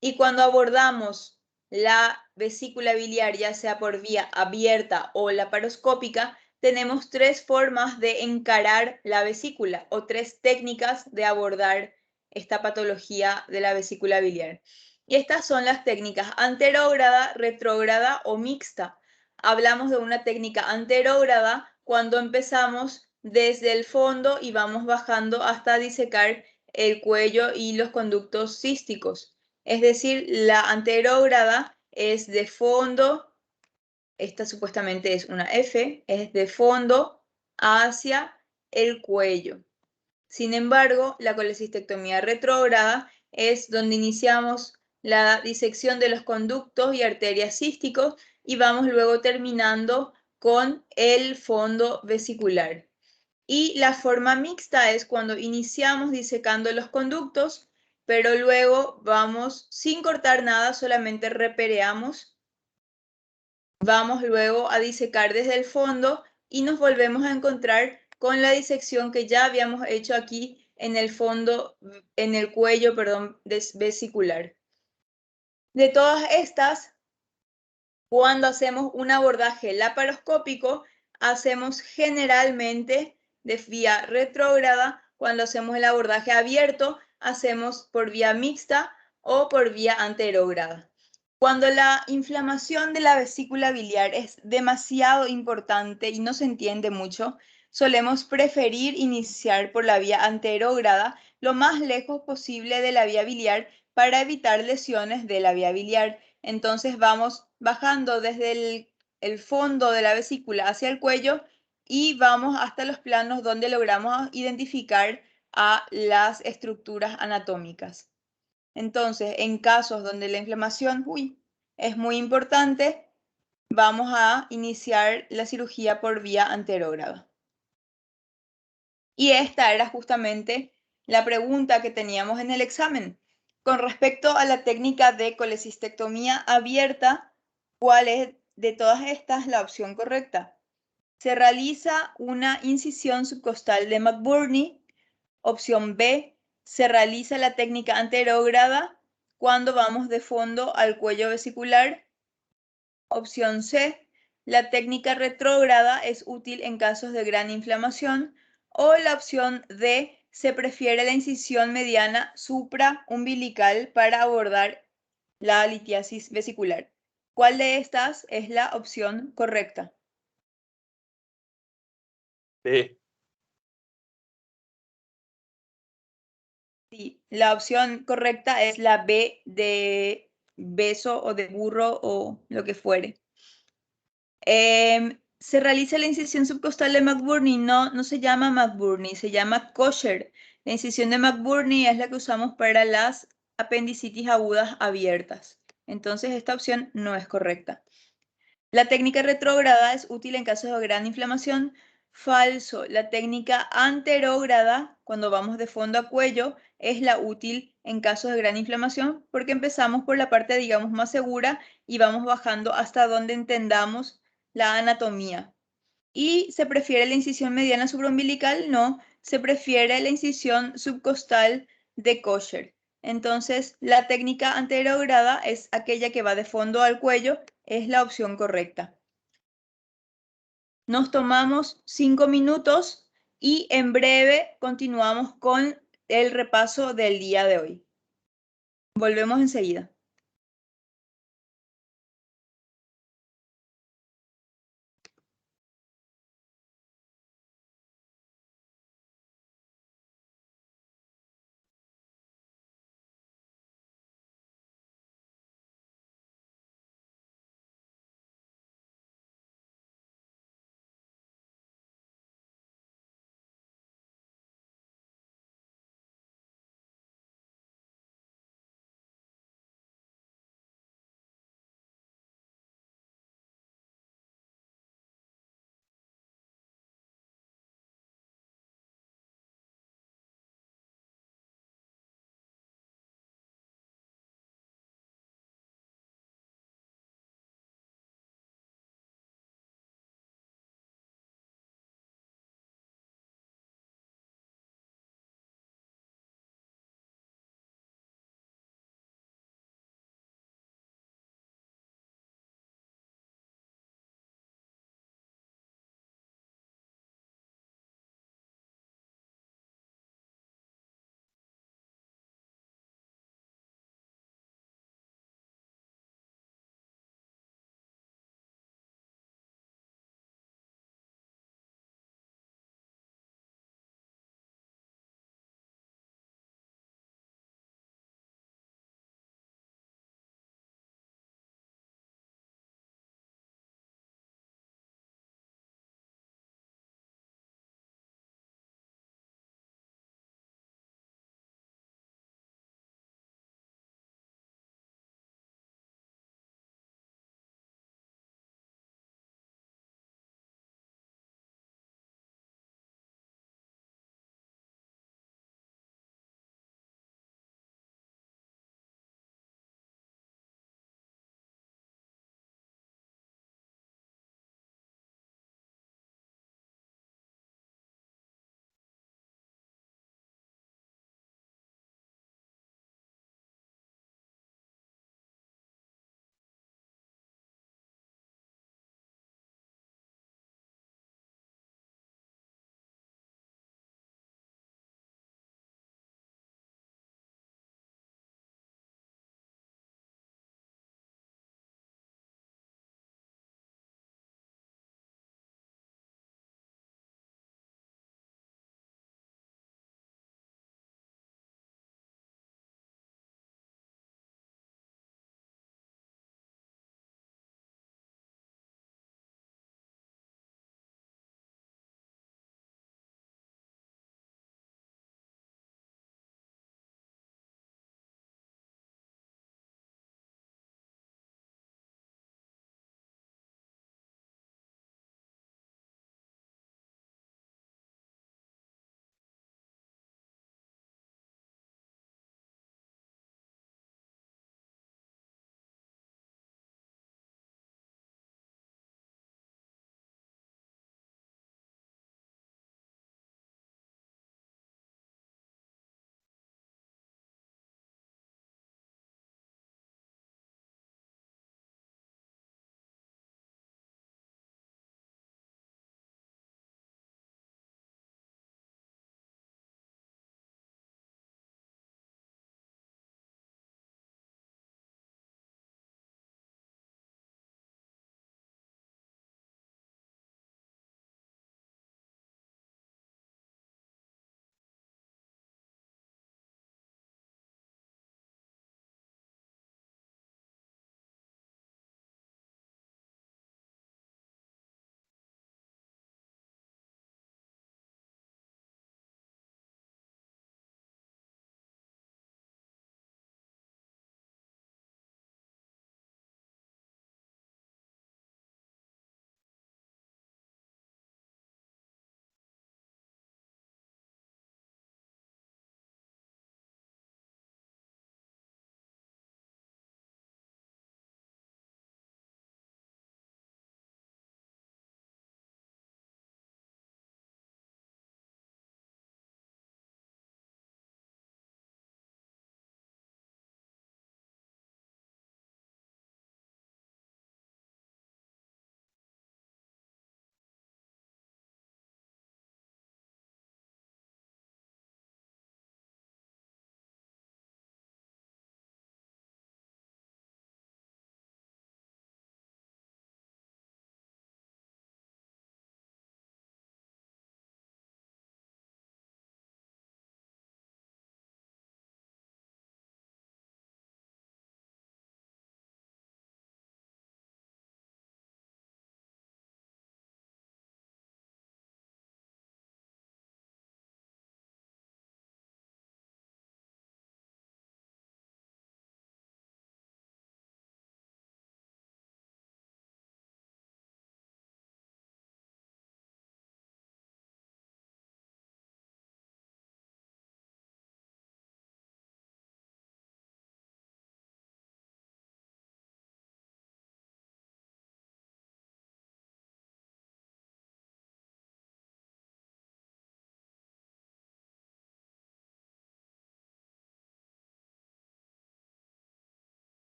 Y cuando abordamos la vesícula biliar, ya sea por vía abierta o laparoscópica, tenemos tres formas de encarar la vesícula o tres técnicas de abordar esta patología de la vesícula biliar. Y estas son las técnicas anterógrada, retrógrada o mixta. Hablamos de una técnica anterógrada cuando empezamos desde el fondo y vamos bajando hasta disecar el cuello y los conductos císticos. Es decir, la anterógrada es de fondo, esta supuestamente es una F, es de fondo hacia el cuello. Sin embargo, la colecistectomía retrógrada es donde iniciamos la disección de los conductos y arterias císticos y vamos luego terminando con el fondo vesicular. Y la forma mixta es cuando iniciamos disecando los conductos, pero luego vamos sin cortar nada, solamente repereamos. Vamos luego a disecar desde el fondo y nos volvemos a encontrar con la disección que ya habíamos hecho aquí en el fondo, en el cuello, perdón, vesicular. De todas estas, cuando hacemos un abordaje laparoscópico, hacemos generalmente de vía retrógrada. Cuando hacemos el abordaje abierto, hacemos por vía mixta o por vía anterógrada. Cuando la inflamación de la vesícula biliar es demasiado importante y no se entiende mucho, solemos preferir iniciar por la vía anterógrada lo más lejos posible de la vía biliar para evitar lesiones de la vía biliar. Entonces vamos bajando desde el fondo de la vesícula hacia el cuello y vamos hasta los planos donde logramos identificar a las estructuras anatómicas. Entonces, en casos donde la inflamación es muy importante, vamos a iniciar la cirugía por vía anterógrada. Y esta era justamente la pregunta que teníamos en el examen. Con respecto a la técnica de colecistectomía abierta, ¿cuál es de todas estas la opción correcta? Se realiza una incisión subcostal de McBurney. Opción B, se realiza la técnica anterógrada cuando vamos de fondo al cuello vesicular. Opción C, la técnica retrógrada es útil en casos de gran inflamación. O la opción D, se prefiere la incisión mediana supraumbilical para abordar la litiasis vesicular. ¿Cuál de estas es la opción correcta? B. Sí, la opción correcta es la B de beso o de burro o lo que fuere. ¿Se realiza la incisión subcostal de McBurney? No, no se llama McBurney, se llama Kosher. La incisión de McBurney es la que usamos para las apendicitis agudas abiertas. Entonces esta opción no es correcta. La técnica retrógrada es útil en casos de gran inflamación. Falso. La técnica anterógrada, cuando vamos de fondo a cuello, es la útil en casos de gran inflamación porque empezamos por la parte, digamos, más segura y vamos bajando hasta donde entendamos la anatomía. ¿Y se prefiere la incisión mediana supraumbilical? No, se prefiere la incisión subcostal de Kosher. Entonces, la técnica anterograda es aquella que va de fondo al cuello, es la opción correcta. Nos tomamos 5 minutos y en breve continuamos con el repaso del día de hoy. Volvemos enseguida.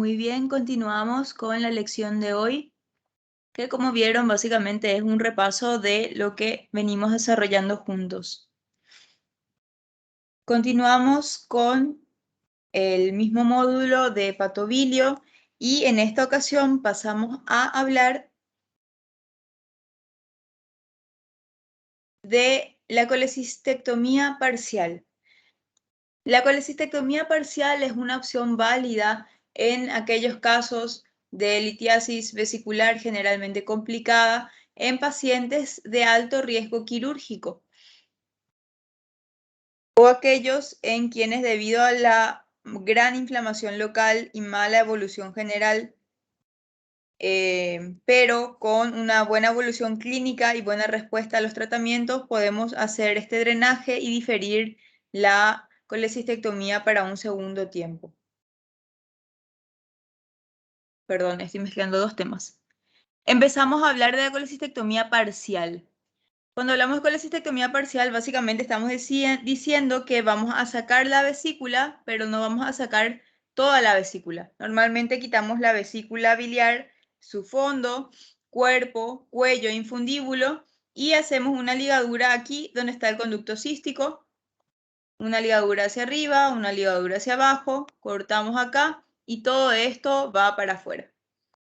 Muy bien, continuamos con la lección de hoy, que como vieron básicamente es un repaso de lo que venimos desarrollando juntos. Continuamos con el mismo módulo de patobilio y en esta ocasión pasamos a hablar de la colecistectomía parcial. La colecistectomía parcial es una opción válida en aquellos casos de litiasis vesicular generalmente complicada en pacientes de alto riesgo quirúrgico o aquellos en quienes debido a la gran inflamación local y mala evolución general, pero con una buena evolución clínica y buena respuesta a los tratamientos, podemos hacer este drenaje y diferir la colecistectomía para un segundo tiempo. Perdón, estoy mezclando dos temas. Empezamos a hablar de la colecistectomía parcial. Cuando hablamos de colecistectomía parcial, básicamente estamos diciendo que vamos a sacar la vesícula, pero no vamos a sacar toda la vesícula. Normalmente quitamos la vesícula biliar, su fondo, cuerpo, cuello, infundíbulo, y hacemos una ligadura aquí donde está el conducto cístico, una ligadura hacia arriba, una ligadura hacia abajo, cortamos acá y todo esto va para afuera.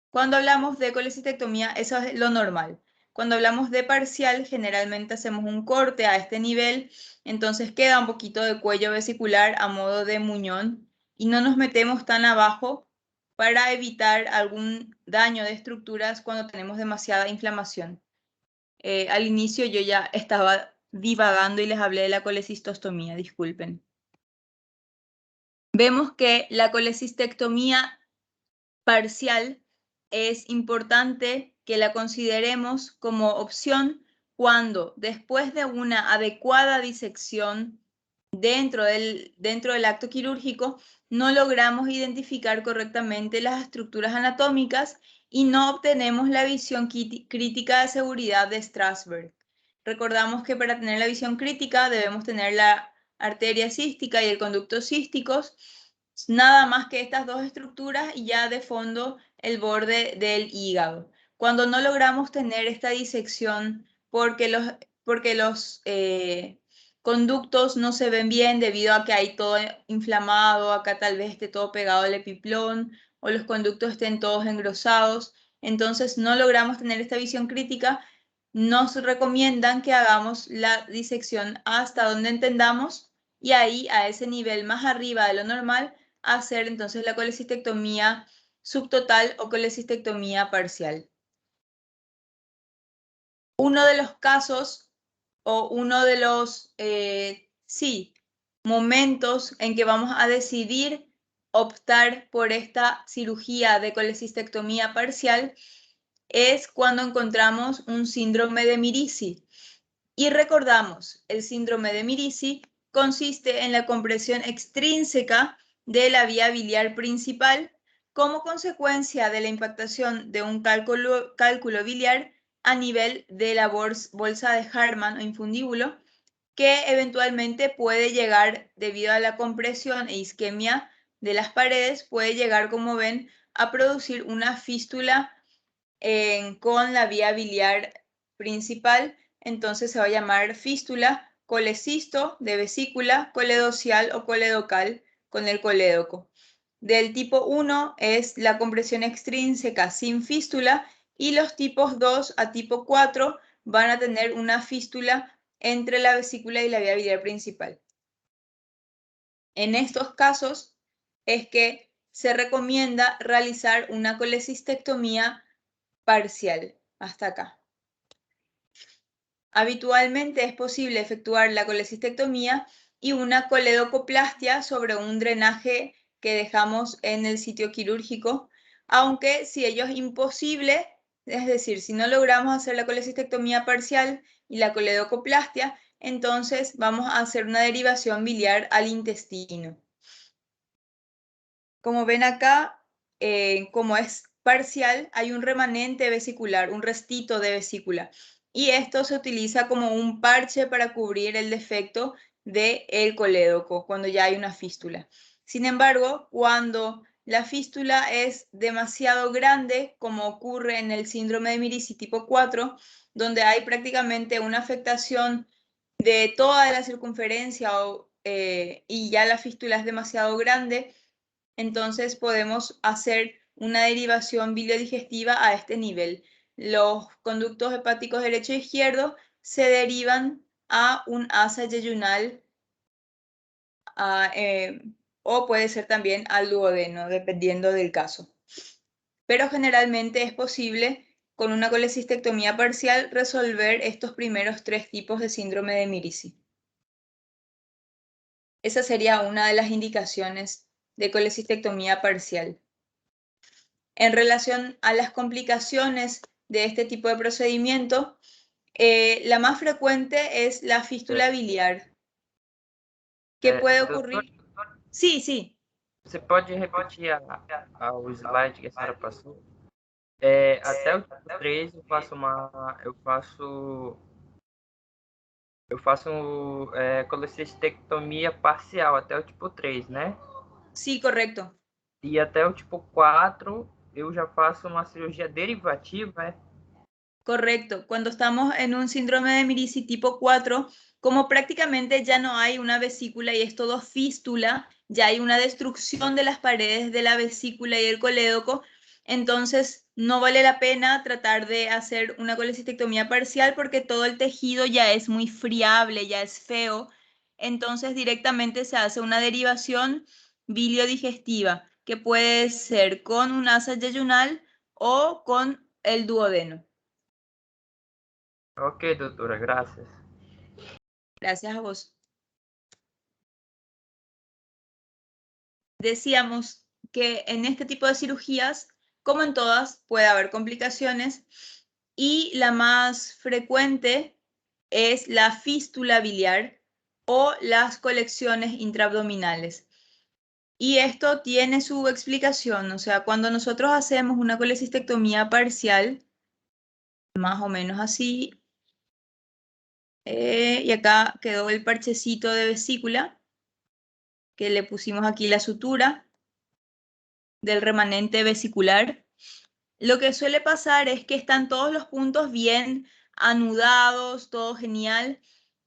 Cuando hablamos de colecistectomía, eso es lo normal. Cuando hablamos de parcial, generalmente hacemos un corte a este nivel, entonces queda un poquito de cuello vesicular a modo de muñón y no nos metemos tan abajo para evitar algún daño de estructuras cuando tenemos demasiada inflamación. Al inicio yo ya estaba divagando y les hablé de la colecistostomía, disculpen. Vemos que la colecistectomía parcial es importante que la consideremos como opción cuando después de una adecuada disección dentro del acto quirúrgico no logramos identificar correctamente las estructuras anatómicas y no obtenemos la visión crítica de seguridad de Strasberg. Recordamos que para tener la visión crítica debemos tener la arteria cística y el conducto císticos, nada más que estas dos estructuras y ya de fondo el borde del hígado. Cuando no logramos tener esta disección porque los conductos no se ven bien debido a que hay todo inflamado, acá tal vez esté todo pegado al epiplón o los conductos estén todos engrosados, entonces no logramos tener esta visión crítica, nos recomiendan que hagamos la disección hasta donde entendamos y ahí a ese nivel más arriba de lo normal hacer entonces la colecistectomía subtotal o colecistectomía parcial. Uno de los casos o uno de los momentos en que vamos a decidir optar por esta cirugía de colecistectomía parcial es cuando encontramos un síndrome de Mirici. Y recordamos, el síndrome de Mirici consiste en la compresión extrínseca de la vía biliar principal como consecuencia de la impactación de un cálculo biliar a nivel de la bolsa de Hartmann o infundíbulo, que eventualmente puede llegar, debido a la compresión e isquemia de las paredes, puede llegar, como ven, a producir una fístula con la vía biliar principal. Entonces se va a llamar fístula colecisto de vesícula, coledocial o coledocal con el colédoco. Del tipo 1 es la compresión extrínseca sin fístula y los tipos 2 a tipo 4 van a tener una fístula entre la vesícula y la vía biliar principal. En estos casos es que se recomienda realizar una colecistectomía parcial. Hasta acá. Habitualmente es posible efectuar la colecistectomía y una coledocoplastia sobre un drenaje que dejamos en el sitio quirúrgico, aunque si ello es imposible, es decir, si no logramos hacer la colecistectomía parcial y la coledocoplastia, entonces vamos a hacer una derivación biliar al intestino. Como ven acá, como es parcial, hay un remanente vesicular, un restito de vesícula. Y esto se utiliza como un parche para cubrir el defecto del colédoco cuando ya hay una fístula. Sin embargo, cuando la fístula es demasiado grande, como ocurre en el síndrome de Mirici tipo 4, donde hay prácticamente una afectación de toda la circunferencia y ya la fístula es demasiado grande, entonces podemos hacer una derivación biliodigestiva a este nivel. Los conductos hepáticos derecho e izquierdo se derivan a un asa yeyunal o puede ser también al duodeno, dependiendo del caso. Pero generalmente es posible, con una colecistectomía parcial, resolver estos primeros 3 tipos de síndrome de Mirici. Esa sería una de las indicaciones de colecistectomía parcial. En relación a las complicaciones de este tipo de procedimiento, la más frecuente es la fístula biliar. ¿Qué puede ocurrir? Sí, sí. Você pode repetir o slide que a senhora passou? Até o tipo 3 eu faço colecistectomia parcial até o tipo 3, né? Sí, correcto. E até o tipo 4 eu já faço uma cirurgia derivativa, é? Correcto. Cuando estamos en un síndrome de Mirici tipo 4, como prácticamente ya no hay una vesícula y es todo fístula, ya hay una destrucción de las paredes de la vesícula y el colédoco, entonces no vale la pena tratar de hacer una colecistectomía parcial porque todo el tejido ya es muy friable, ya es feo, entonces directamente se hace una derivación biliodigestiva que puede ser con un asa yeyunal o con el duodeno. Ok, doutora, graças. Gracias a vos. Decíamos que en este tipo de cirugías, como en todas, puede haber complicaciones y la más frecuente es la fístula biliar o las colecciones intraabdominales. Y esto tiene su explicación, o sea, cuando nosotros hacemos una colecistectomía parcial, más o menos así, y acá quedó el parchecito de vesícula, que le pusimos aquí la sutura del remanente vesicular. Lo que suele pasar es que están todos los puntos bien anudados, todo genial,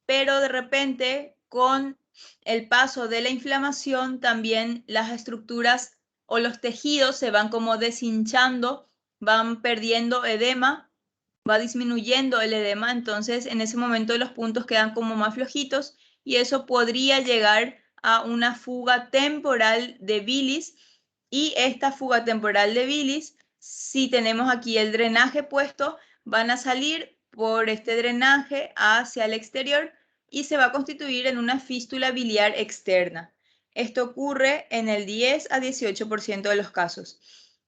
pero de repente con el paso de la inflamación también las estructuras o los tejidos se van como deshinchando, van perdiendo edema, va disminuyendo el edema, entonces en ese momento los puntos quedan como más flojitos y eso podría llegar a una fuga temporal de bilis y esta fuga temporal de bilis, si tenemos aquí el drenaje puesto, van a salir por este drenaje hacia el exterior y se va a constituir en una fístula biliar externa. Esto ocurre en el 10 a 18% de los casos.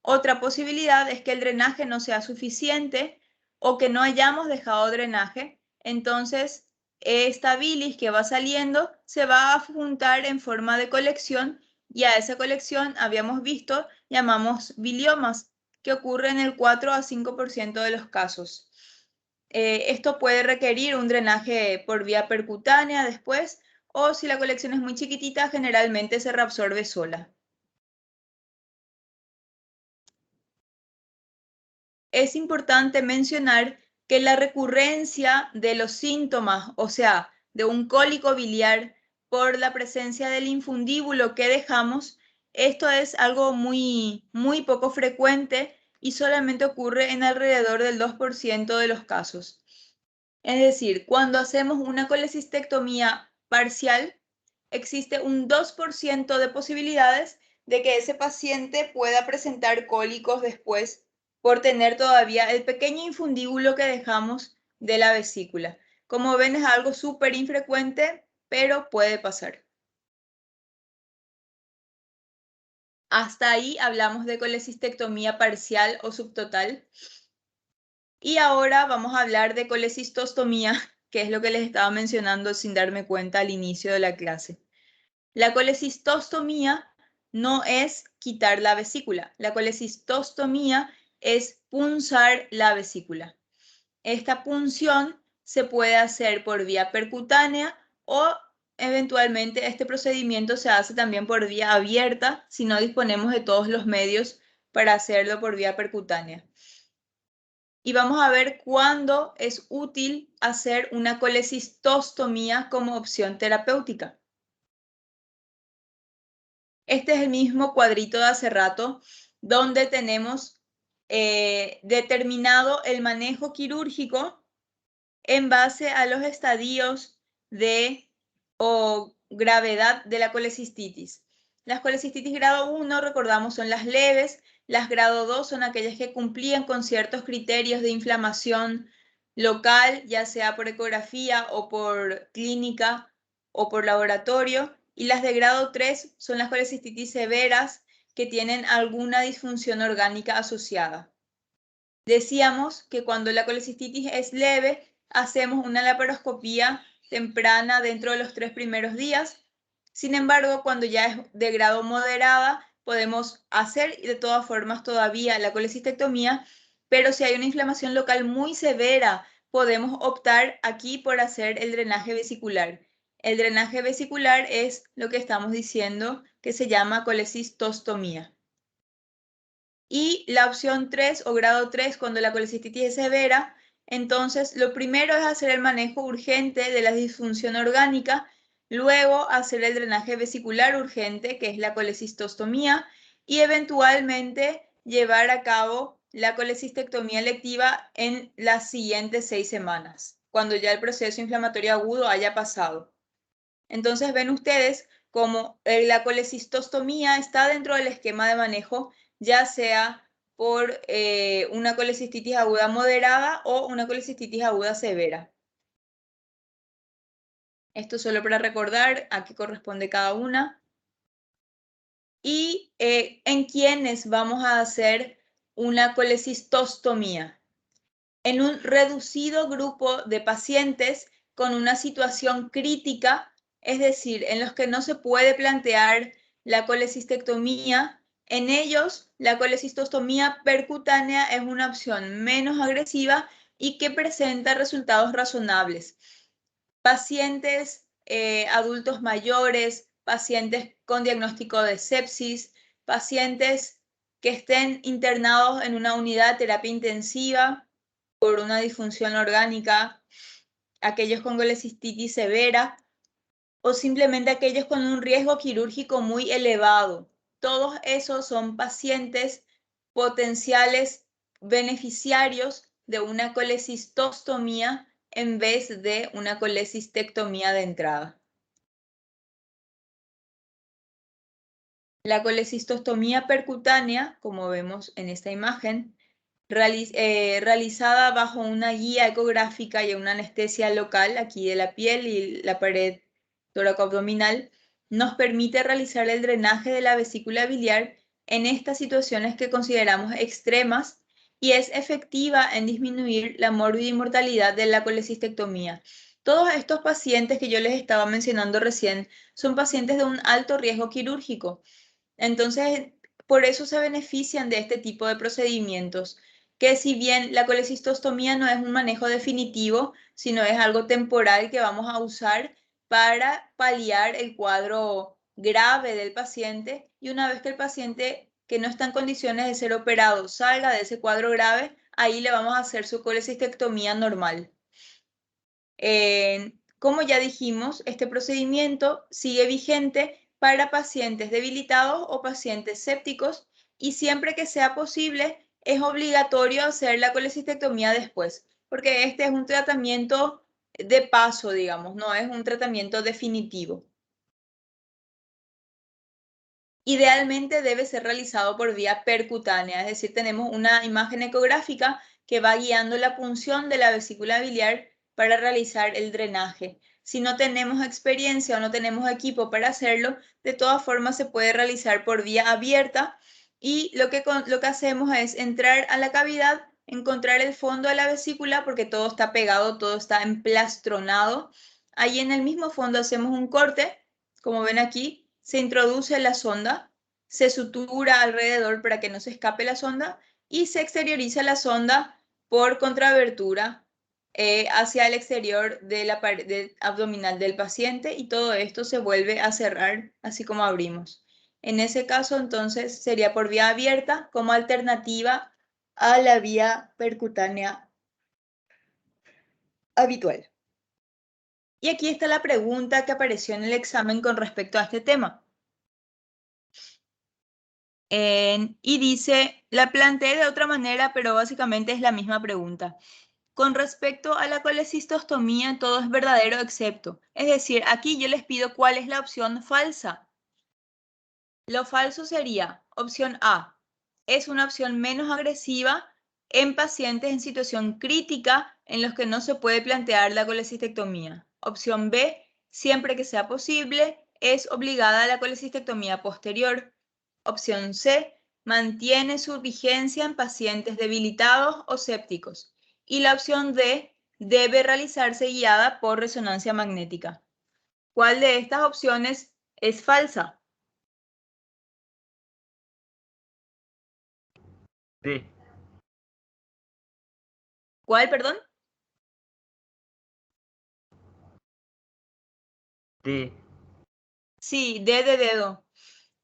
Otra posibilidad es que el drenaje no sea suficiente o que no hayamos dejado drenaje, entonces esta bilis que va saliendo se va a juntar en forma de colección y a esa colección habíamos visto, llamamos biliomas, que ocurre en el 4 a 5% de los casos. Esto puede requerir un drenaje por vía percutánea después, o si la colección es muy chiquitita, generalmente se reabsorbe sola. Es importante mencionar que la recurrencia de los síntomas, o sea, de un cólico biliar por la presencia del infundíbulo que dejamos, esto es algo muy poco frecuente y solamente ocurre en alrededor del 2% de los casos. Es decir, cuando hacemos una colecistectomía parcial, existe un 2% de posibilidades de que ese paciente pueda presentar cólicos después por tener todavía el pequeño infundíbulo que dejamos de la vesícula. Como ven, es algo súper infrecuente, pero puede pasar. Hasta ahí hablamos de colecistectomía parcial o subtotal. Y ahora vamos a hablar de colecistostomía, que es lo que les estaba mencionando sin darme cuenta al inicio de la clase. La colecistostomía no es quitar la vesícula. La colecistostomía es punzar la vesícula. Esta punción se puede hacer por vía percutánea o eventualmente este procedimiento se hace también por vía abierta si no disponemos de todos los medios para hacerlo por vía percutánea. Y vamos a ver cuándo es útil hacer una colecistostomía como opción terapéutica. Este es el mismo cuadrito de hace rato, donde tenemos determinado el manejo quirúrgico en base a los estadios o gravedad de la colecistitis. Las colecistitis grado 1, recordamos, son las leves. Las grado 2 son aquellas que cumplían con ciertos criterios de inflamación local, ya sea por ecografía o por clínica o por laboratorio. Y las de grado 3 son las colecistitis severas que tienen alguna disfunción orgánica asociada. Decíamos que cuando la colecistitis es leve, hacemos una laparoscopía temprana dentro de los 3 primeros días. Sin embargo, cuando ya es de grado moderada, podemos hacer de todas formas todavía la colecistectomía, pero si hay una inflamación local muy severa, podemos optar aquí por hacer el drenaje vesicular. El drenaje vesicular es lo que estamos diciendo que se llama colecistostomía. Y la opción 3 o grado 3, cuando la colecistitis es severa, entonces lo primero es hacer el manejo urgente de la disfunción orgánica, luego hacer el drenaje vesicular urgente, que es la colecistostomía, y eventualmente llevar a cabo la colecistectomía electiva en las siguientes 6 semanas, cuando ya el proceso inflamatorio agudo haya pasado. Entonces ven ustedes cómo la colecistostomía está dentro del esquema de manejo, ya sea por una colecistitis aguda moderada o una colecistitis aguda severa. Esto solo para recordar a qué corresponde cada una. Y en quiénes vamos a hacer una colecistostomía. En un reducido grupo de pacientes con una situación crítica, es decir, en los que no se puede plantear la colecistectomía. En ellos, la colecistostomía percutánea es una opción menos agresiva y que presenta resultados razonables. Pacientes adultos mayores, pacientes con diagnóstico de sepsis, pacientes que estén internados en una unidad de terapia intensiva por una disfunción orgánica, aquellos con colecistitis severa o simplemente aquellos con un riesgo quirúrgico muy elevado. Todos esos son pacientes potenciales beneficiarios de una colecistostomía en vez de una colecistectomía de entrada. La colecistostomía percutánea, como vemos en esta imagen, realizada bajo una guía ecográfica y una anestesia local aquí de la piel y la pared toracoabdominal, nos permite realizar el drenaje de la vesícula biliar en estas situaciones que consideramos extremas y es efectiva en disminuir la morbimortalidad de la colecistectomía. Todos estos pacientes que yo les estaba mencionando recién son pacientes de un alto riesgo quirúrgico. Entonces, por eso se benefician de este tipo de procedimientos, que si bien la colecistostomía no es un manejo definitivo, sino es algo temporal que vamos a usar para paliar el cuadro grave del paciente, y una vez que el paciente que no está en condiciones de ser operado salga de ese cuadro grave, ahí le vamos a hacer su colecistectomía normal. Como ya dijimos, este procedimiento sigue vigente para pacientes debilitados o pacientes sépticos y siempre que sea posible es obligatorio hacer la colecistectomía después, porque este es un tratamiento de paso, digamos, no es un tratamiento definitivo. Idealmente debe ser realizado por vía percutánea, es decir, tenemos una imagen ecográfica que va guiando la punción de la vesícula biliar para realizar el drenaje. Si no tenemos experiencia o no tenemos equipo para hacerlo, de todas formas se puede realizar por vía abierta y lo que hacemos es entrar a la cavidad, encontrar el fondo de la vesícula porque todo está pegado, todo está emplastronado. Ahí en el mismo fondo hacemos un corte, como ven aquí, se introduce la sonda, se sutura alrededor para que no se escape la sonda y se exterioriza la sonda por contraabertura hacia el exterior de la pared abdominal del paciente y todo esto se vuelve a cerrar así como abrimos. En ese caso, entonces, sería por vía abierta como alternativa a la vía percutánea habitual. Y aquí está la pregunta que apareció en el examen con respecto a este tema. Y dice, la planteé de otra manera, pero básicamente es la misma pregunta. Con respecto a la colecistostomía, todo es verdadero excepto. Es decir, aquí yo les pido cuál es la opción falsa. Lo falso sería, opción A, es una opción menos agresiva en pacientes en situación crítica en los que no se puede plantear la colecistectomía. Opción B, siempre que sea posible, es obligada la colecistectomía posterior. Opción C, mantiene su vigencia en pacientes debilitados o sépticos. Y la opción D, debe realizarse guiada por resonancia magnética. ¿Cuál de estas opciones es falsa? D. ¿Cuál, perdón? D. Sí, D de dedo.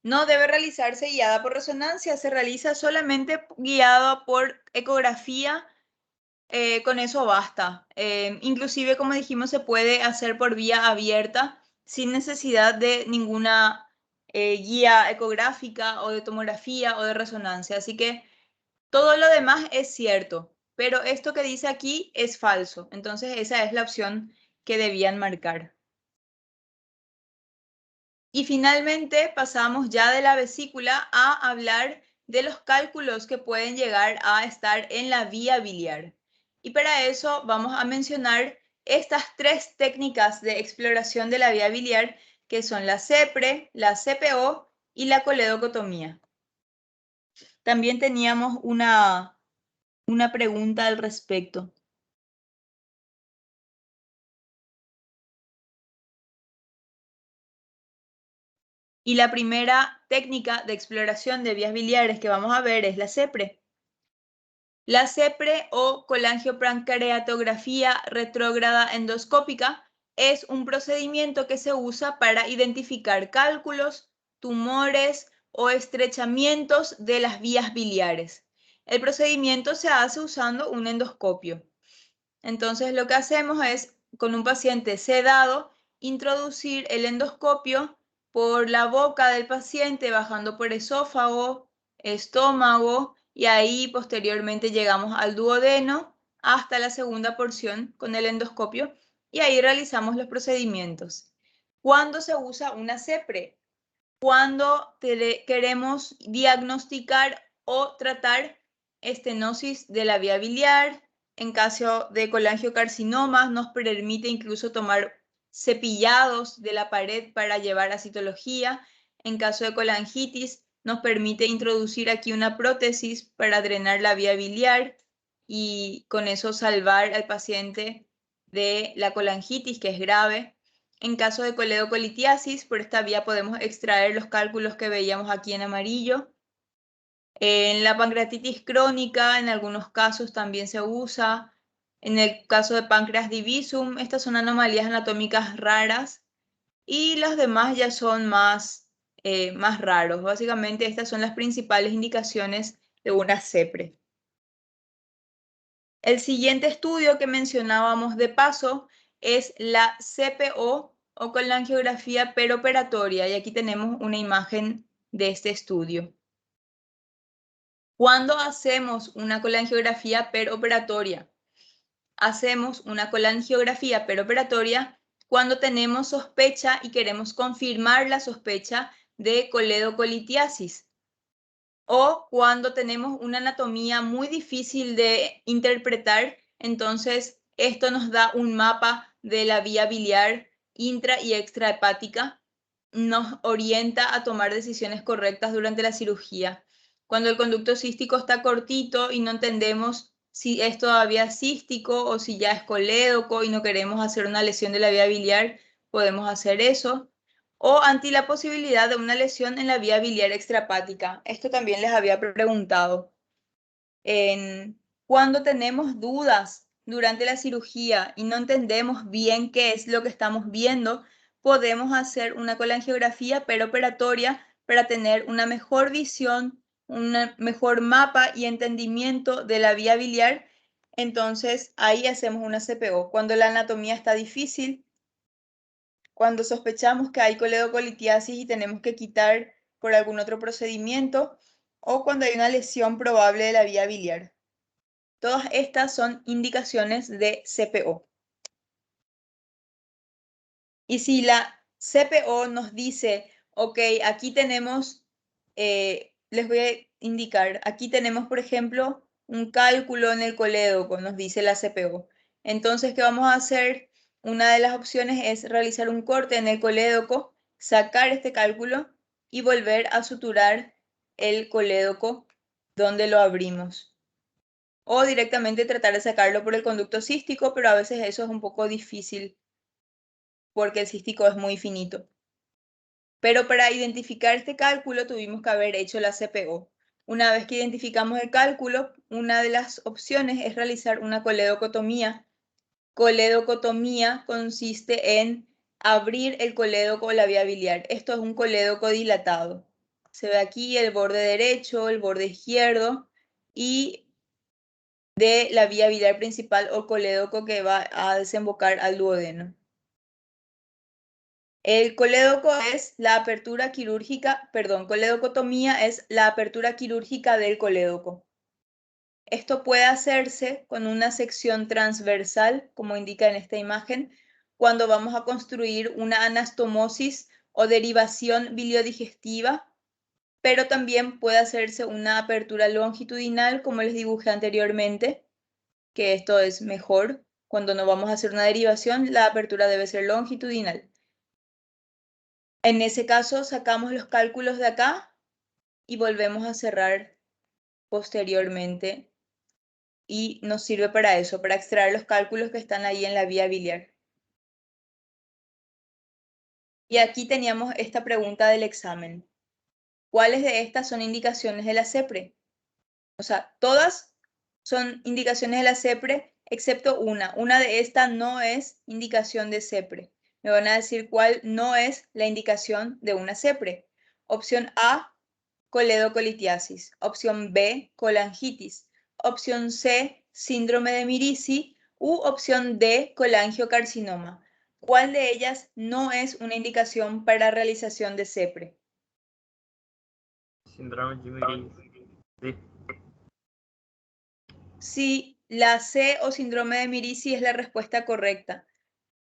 No debe realizarse guiada por resonancia, se realiza solamente guiada por ecografía, con eso basta. Inclusive, como dijimos, se puede hacer por vía abierta sin necesidad de ninguna guía ecográfica o de tomografía o de resonancia. Así que todo lo demás es cierto, pero esto que dice aquí es falso. Entonces esa es la opción que debían marcar. Y finalmente pasamos ya de la vesícula a hablar de los cálculos que pueden llegar a estar en la vía biliar. Y para eso vamos a mencionar estas tres técnicas de exploración de la vía biliar, que son la CEPRE, la CPO y la coledocotomía. También teníamos una pregunta al respecto. Y la primera técnica de exploración de vías biliares que vamos a ver es la CEPRE. La CEPRE o colangiopancreatografía retrógrada endoscópica es un procedimiento que se usa para identificar cálculos, tumores o estrechamientos de las vías biliares. El procedimiento se hace usando un endoscopio. Entonces lo que hacemos es, con un paciente sedado, introducir el endoscopio por la boca del paciente, bajando por esófago, estómago, y ahí posteriormente llegamos al duodeno hasta la segunda porción con el endoscopio, y ahí realizamos los procedimientos. ¿Cuándo se usa una CEPRE? Cuando queremos diagnosticar o tratar estenosis de la vía biliar. En caso de colangiocarcinomas nos permite incluso tomar cepillados de la pared para llevar a citología. En caso de colangitis nos permite introducir aquí una prótesis para drenar la vía biliar y con eso salvar al paciente de la colangitis, que es grave. En caso de coledocolitiasis, por esta vía podemos extraer los cálculos que veíamos aquí en amarillo. En la pancreatitis crónica, en algunos casos también se usa. En el caso de páncreas divisum, estas son anomalías anatómicas raras y los demás ya son más raros. Básicamente estas son las principales indicaciones de una CEPRE. El siguiente estudio que mencionábamos de paso es la CPO o colangiografía peroperatoria, y aquí tenemos una imagen de este estudio. ¿Cuándo hacemos una colangiografía peroperatoria? Hacemos una colangiografía peroperatoria cuando tenemos sospecha y queremos confirmar la sospecha de coledocolitiasis, o cuando tenemos una anatomía muy difícil de interpretar. Entonces esto nos da un mapa de la vía biliar intra y extrahepática, nos orienta a tomar decisiones correctas durante la cirugía. Cuando el conducto cístico está cortito y no entendemos si es todavía cístico o si ya es colédoco y no queremos hacer una lesión de la vía biliar, podemos hacer eso. O ante la posibilidad de una lesión en la vía biliar extrahepática. Esto también les había preguntado. Cuando tenemos dudas durante la cirugía y no entendemos bien qué es lo que estamos viendo, podemos hacer una colangiografía peroperatoria para tener una mejor visión, un mejor mapa y entendimiento de la vía biliar. Entonces ahí hacemos una CPO. Cuando la anatomía está difícil, cuando sospechamos que hay coledocolitiasis y tenemos que quitar por algún otro procedimiento, o cuando hay una lesión probable de la vía biliar. Todas estas son indicaciones de CPO. Y si la CPO nos dice, ok, aquí tenemos, les voy a indicar, aquí tenemos, por ejemplo, un cálculo en el colédoco, nos dice la CPO. Entonces, ¿qué vamos a hacer? Una de las opciones es realizar un corte en el colédoco, sacar este cálculo y volver a suturar el colédoco donde lo abrimos. O directamente tratar de sacarlo por el conducto cístico, pero a veces eso es un poco difícil porque el cístico es muy finito. Pero para identificar este cálculo tuvimos que haber hecho la CPO. Una vez que identificamos el cálculo, una de las opciones es realizar una coledocotomía. Coledocotomía consiste en abrir el colédoco o la vía biliar. Esto es un colédoco dilatado. Se ve aquí el borde derecho, el borde izquierdo y de la vía biliar principal o colédoco que va a desembocar al duodeno. El colédoco es la apertura quirúrgica, coledocotomía es la apertura quirúrgica del colédoco. Esto puede hacerse con una sección transversal, como indica en esta imagen, cuando vamos a construir una anastomosis o derivación biliodigestiva, pero también puede hacerse una apertura longitudinal, como les dibujé anteriormente, que esto es mejor. Cuando no vamos a hacer una derivación, la apertura debe ser longitudinal. En ese caso, sacamos los cálculos de acá y volvemos a cerrar posteriormente. Y nos sirve para eso, para extraer los cálculos que están ahí en la vía biliar. Y aquí teníamos esta pregunta del examen. ¿Cuáles de estas son indicaciones de la CEPRE? O sea, todas son indicaciones de la CEPRE, excepto una. Una de estas no es indicación de CEPRE. Me van a decir cuál no es la indicación de una CEPRE. Opción A, coledocolitiasis. Opción B, colangitis. Opción C, síndrome de Mirici. U opción D, colangiocarcinoma. ¿Cuál de ellas no es una indicación para realización de CEPRE? Síndrome de Mirici. Sí, la C o síndrome de Mirici es la respuesta correcta.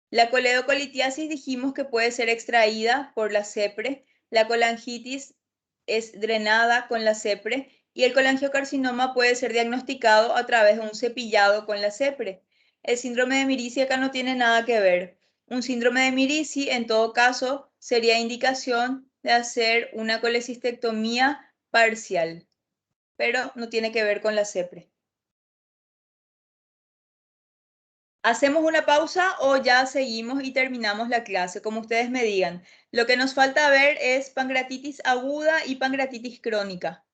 La coledocolitiasis dijimos que puede ser extraída por la CEPRE, la colangitis es drenada con la CEPRE y el colangiocarcinoma puede ser diagnosticado a través de un cepillado con la CEPRE. El síndrome de Mirici acá no tiene nada que ver. Un síndrome de Mirici, en todo caso, sería indicación de hacer una colecistectomía parcial, pero no tiene que ver con la CEPRE. ¿Hacemos una pausa o ya seguimos y terminamos la clase? Como ustedes me digan. Lo que nos falta ver es pancreatitis aguda y pancreatitis crónica.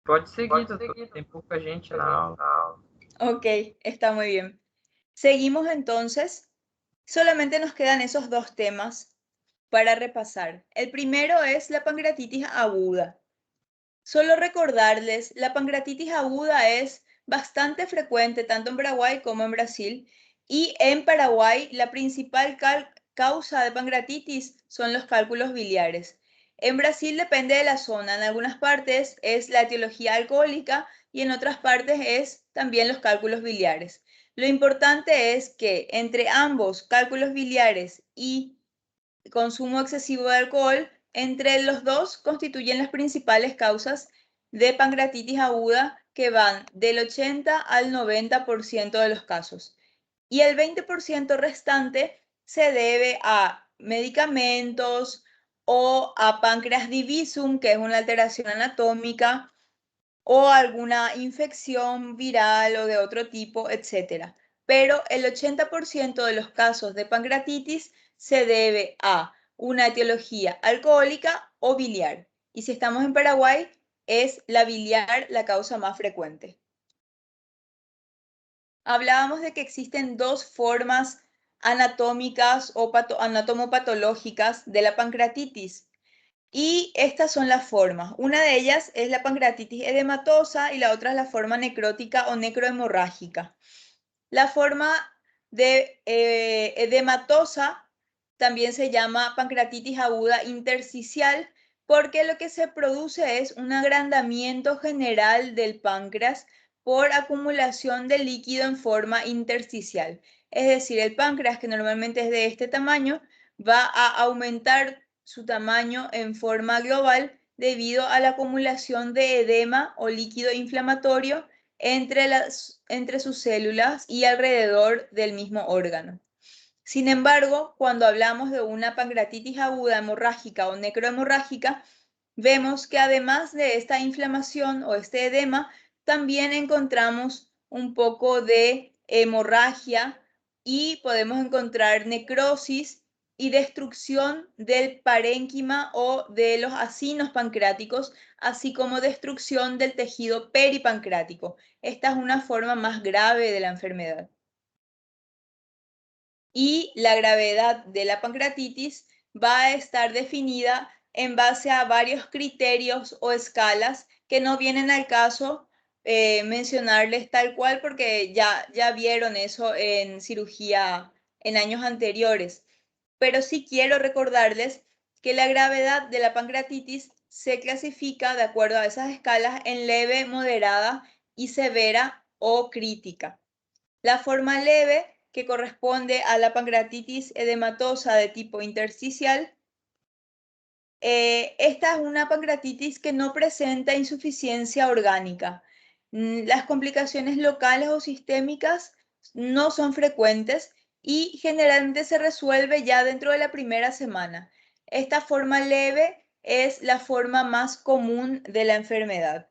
Pode seguir, doutor. Tem pouca gente na aula. Ok, está muy bien. Seguimos entonces. Solamente nos quedan esos dos temas para repasar. El primero es la pancreatitis aguda. Solo recordarles, la pancreatitis aguda es bastante frecuente tanto en Paraguay como en Brasil y en Paraguay la principal causa de pancreatitis son los cálculos biliares. En Brasil depende de la zona, en algunas partes es la etiología alcohólica y en otras partes es también los cálculos biliares. Lo importante es que entre ambos cálculos biliares y consumo excesivo de alcohol, entre los dos constituyen las principales causas de pancreatitis aguda que van del 80 al 90% de los casos. Y el 20% restante se debe a medicamentos o a páncreas divisum, que es una alteración anatómica, o alguna infección viral o de otro tipo, etc. Pero el 80% de los casos de pancreatitis se debe a una etiología alcohólica o biliar. Y si estamos en Paraguay, es la biliar la causa más frecuente. hablábamos de que existen dos formas anatómicas o anatomopatológicas de la pancreatitis. Y estas son las formas. Una de ellas es la pancreatitis edematosa y la otra es la forma necrótica o necrohemorrágica. La forma de edematosa también se llama pancreatitis aguda intersticial porque lo que se produce es un agrandamiento general del páncreas por acumulación de líquido en forma intersticial. Es decir, el páncreas, que normalmente es de este tamaño, va a aumentar su tamaño en forma global debido a la acumulación de edema o líquido inflamatorio entre sus células y alrededor del mismo órgano. Sin embargo, cuando hablamos de una pancreatitis aguda hemorrágica o necrohemorrágica, vemos que además de esta inflamación o este edema, también encontramos un poco de hemorragia y podemos encontrar necrosis y destrucción del parénquima o de los acinos pancreáticos, así como destrucción del tejido peripancreático. Esta es una forma más grave de la enfermedad. Y la gravedad de la pancreatitis va a estar definida en base a varios criterios o escalas que no vienen al caso mencionarles tal cual porque ya vieron eso en cirugía en años anteriores. Pero sí quiero recordarles que la gravedad de la pancreatitis se clasifica de acuerdo a esas escalas en leve, moderada y severa o crítica. La forma leve, que corresponde a la pancreatitis edematosa de tipo intersticial, esta es una pancreatitis que no presenta insuficiencia orgánica. Las complicaciones locales o sistémicas no son frecuentes y generalmente se resuelve ya dentro de la primera semana. Esta forma leve es la forma más común de la enfermedad.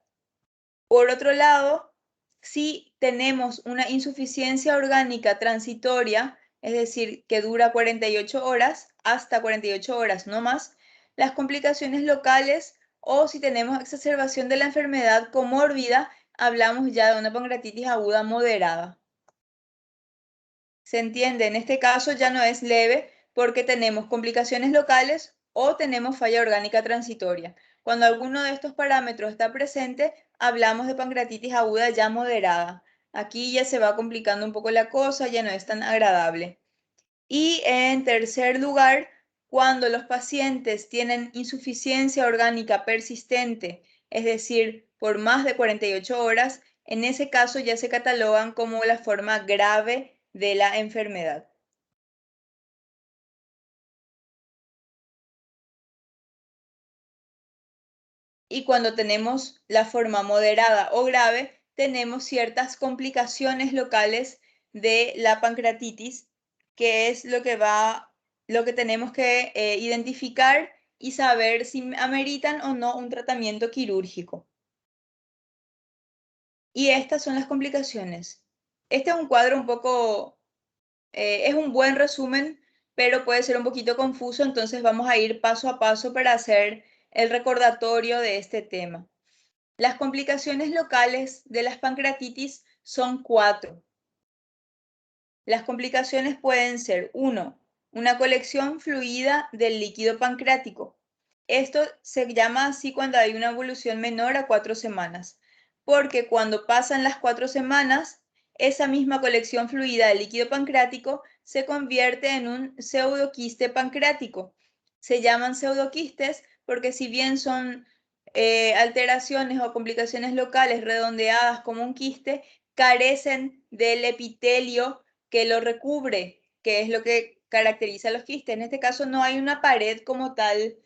Por otro lado, si tenemos una insuficiencia orgánica transitoria, es decir, que dura 48 horas, hasta 48 horas, no más, las complicaciones locales o si tenemos exacerbación de la enfermedad comórbida, hablamos ya de una pancreatitis aguda moderada. ¿Se entiende? En este caso ya no es leve porque tenemos complicaciones locales o tenemos falla orgánica transitoria. Cuando alguno de estos parámetros está presente, hablamos de pancreatitis aguda ya moderada. Aquí ya se va complicando un poco la cosa, ya no es tan agradable. Y en tercer lugar, cuando los pacientes tienen insuficiencia orgánica persistente, es decir, por más de 48 horas, en ese caso ya se catalogan como la forma grave de la enfermedad. Y cuando tenemos la forma moderada o grave, tenemos ciertas complicaciones locales de la pancreatitis, que es lo que tenemos que identificar y saber si ameritan o no un tratamiento quirúrgico. Y estas son las complicaciones. Este es un cuadro un poco, es un buen resumen, pero puede ser un poquito confuso, entonces vamos a ir paso a paso para hacer el recordatorio de este tema. Las complicaciones locales de las pancreatitis son 4. Las complicaciones pueden ser 1. Una colección fluida del líquido pancreático. Esto se llama así cuando hay una evolución menor a 4 semanas, porque cuando pasan las 4 semanas, esa misma colección fluida del líquido pancreático se convierte en un pseudoquiste pancreático. Se llaman pseudoquistes porque si bien son alteraciones o complicaciones locales redondeadas como un quiste, carecen del epitelio que lo recubre, que es lo que caracteriza a los quistes. En este caso no hay una pared como tal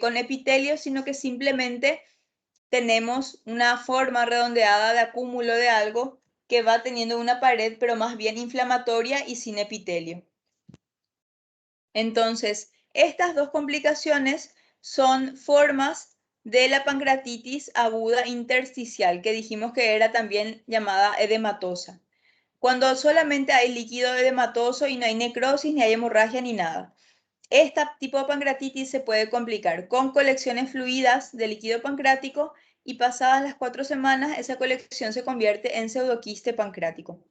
con epitelio, sino que simplemente tenemos una forma redondeada de acúmulo de algo que va teniendo una pared, pero más bien inflamatoria y sin epitelio. Entonces, estas dos complicaciones son formas de la pancreatitis aguda intersticial, que dijimos que era también llamada edematosa. Cuando solamente hay líquido edematoso y no hay necrosis, ni hay hemorragia, ni nada. Este tipo de pancreatitis se puede complicar con colecciones fluidas de líquido pancreático y pasadas las 4 semanas, esa colección se convierte en pseudoquiste pancreático.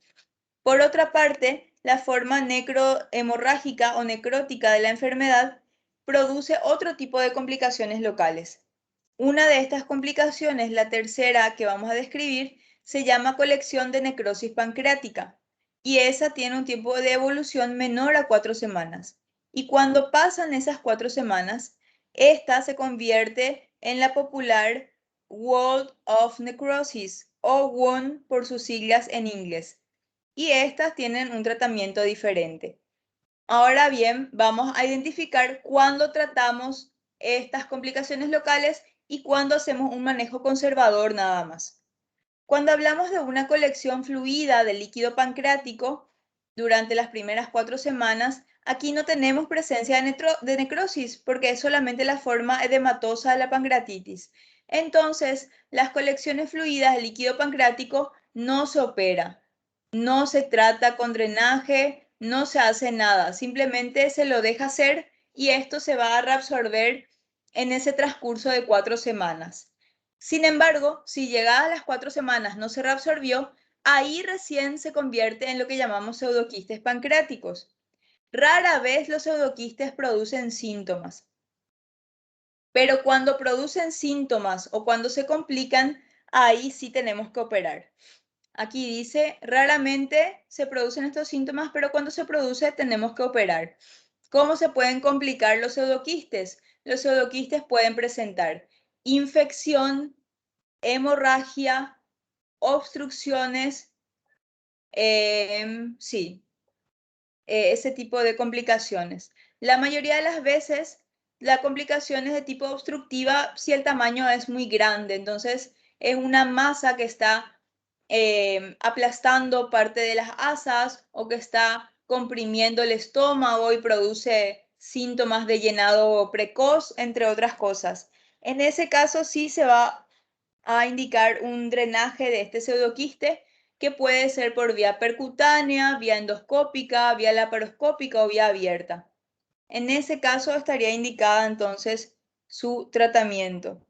Por otra parte, la forma necrohemorrágica o necrótica de la enfermedad produce otro tipo de complicaciones locales. Una de estas complicaciones, la tercera que vamos a describir, se llama colección de necrosis pancreática y esa tiene un tiempo de evolución menor a 4 semanas. Y cuando pasan esas 4 semanas, esta se convierte en la popular World of Necrosis o WON por sus siglas en inglés. Y estas tienen un tratamiento diferente. Ahora bien, vamos a identificar cuándo tratamos estas complicaciones locales y cuándo hacemos un manejo conservador nada más. Cuando hablamos de una colección fluida de líquido pancreático durante las primeras 4 semanas, aquí no tenemos presencia de necrosis porque es solamente la forma edematosa de la pancreatitis. Entonces, las colecciones fluidas de líquido pancreático no se opera, no se trata con drenaje, no se hace nada, simplemente se lo deja hacer y esto se va a reabsorber en ese transcurso de 4 semanas. Sin embargo, si llegadas las 4 semanas no se reabsorbió, ahí recién se convierte en lo que llamamos pseudoquistes pancreáticos. Rara vez los pseudoquistes producen síntomas, pero cuando producen síntomas o cuando se complican, ahí sí tenemos que operar. Aquí dice, raramente se producen estos síntomas, pero cuando se produce tenemos que operar. ¿Cómo se pueden complicar los pseudoquistes? Los pseudoquistes pueden presentar infección, hemorragia, obstrucciones, ese tipo de complicaciones. La mayoría de las veces la complicación es de tipo obstructiva si el tamaño es muy grande, entonces es una masa que está aplastando parte de las asas o que está comprimiendo el estómago y produce síntomas de llenado precoz, entre otras cosas. En ese caso sí se va a indicar un drenaje de este pseudoquiste que puede ser por vía percutánea, vía endoscópica, vía laparoscópica o vía abierta. En ese caso estaría indicada entonces su tratamiento.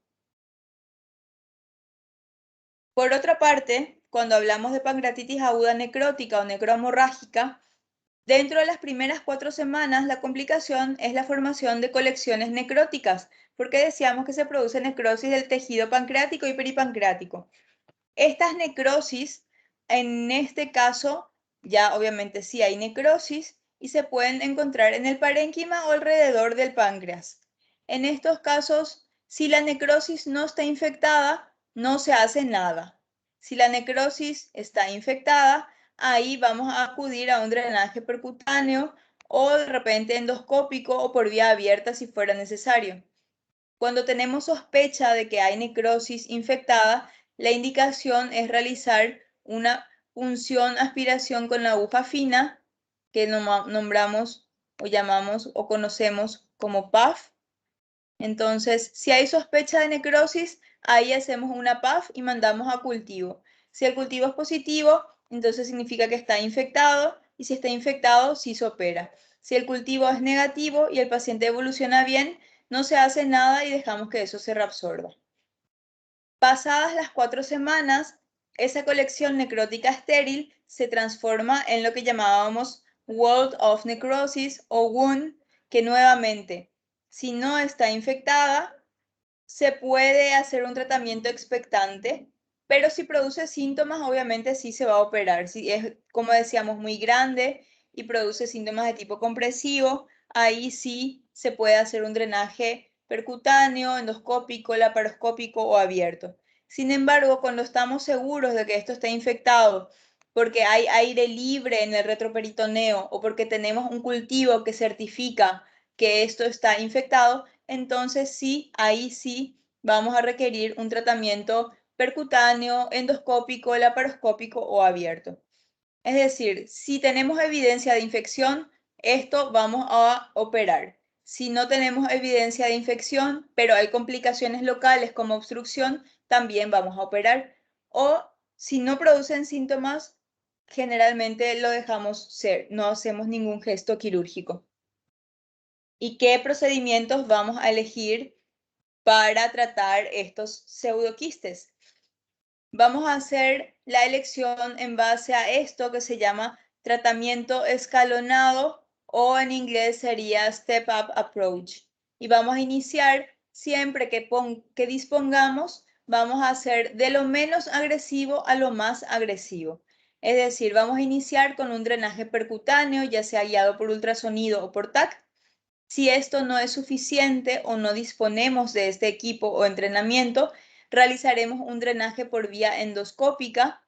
Por otra parte, cuando hablamos de pancreatitis aguda necrótica o necrohemorrágica, dentro de las primeras 4 semanas la complicación es la formación de colecciones necróticas, porque decíamos que se produce necrosis del tejido pancreático y peripancreático. Estas necrosis, en este caso, ya obviamente sí hay necrosis y se pueden encontrar en el parénquima o alrededor del páncreas. En estos casos, si la necrosis no está infectada, no se hace nada. Si la necrosis está infectada, ahí vamos a acudir a un drenaje percutáneo o de repente endoscópico o por vía abierta si fuera necesario. Cuando tenemos sospecha de que hay necrosis infectada, la indicación es realizar una punción aspiración con la aguja fina, que nombramos o llamamos o conocemos como PAF. Entonces, si hay sospecha de necrosis, ahí hacemos una PAF y mandamos a cultivo. Si el cultivo es positivo, entonces significa que está infectado y si está infectado, sí se opera. Si el cultivo es negativo y el paciente evoluciona bien, no se hace nada y dejamos que eso se reabsorba. Pasadas las 4 semanas, esa colección necrótica estéril se transforma en lo que llamábamos World of Necrosis o WON, que nuevamente, si no está infectada, se puede hacer un tratamiento expectante, pero si produce síntomas, obviamente sí se va a operar. Si es, como decíamos, muy grande y produce síntomas de tipo compresivo, ahí sí se puede hacer un drenaje percutáneo, endoscópico, laparoscópico o abierto. Sin embargo, cuando estamos seguros de que esto está infectado, porque hay aire libre en el retroperitoneo o porque tenemos un cultivo que certifica que esto está infectado, entonces sí, ahí sí vamos a requerir un tratamiento percutáneo, endoscópico, laparoscópico o abierto. Es decir, si tenemos evidencia de infección, esto vamos a operar. Si no tenemos evidencia de infección, pero hay complicaciones locales como obstrucción, también vamos a operar. O si no producen síntomas, generalmente lo dejamos ser, no hacemos ningún gesto quirúrgico. ¿Y qué procedimientos vamos a elegir para tratar estos pseudoquistes? Vamos a hacer la elección en base a esto que se llama tratamiento escalonado o en inglés sería Step Up Approach. Y vamos a iniciar siempre que dispongamos, vamos a hacer de lo menos agresivo a lo más agresivo. Es decir, vamos a iniciar con un drenaje percutáneo, ya sea guiado por ultrasonido o por TAC. Si esto no es suficiente o no disponemos de este equipo o entrenamiento, realizaremos un drenaje por vía endoscópica.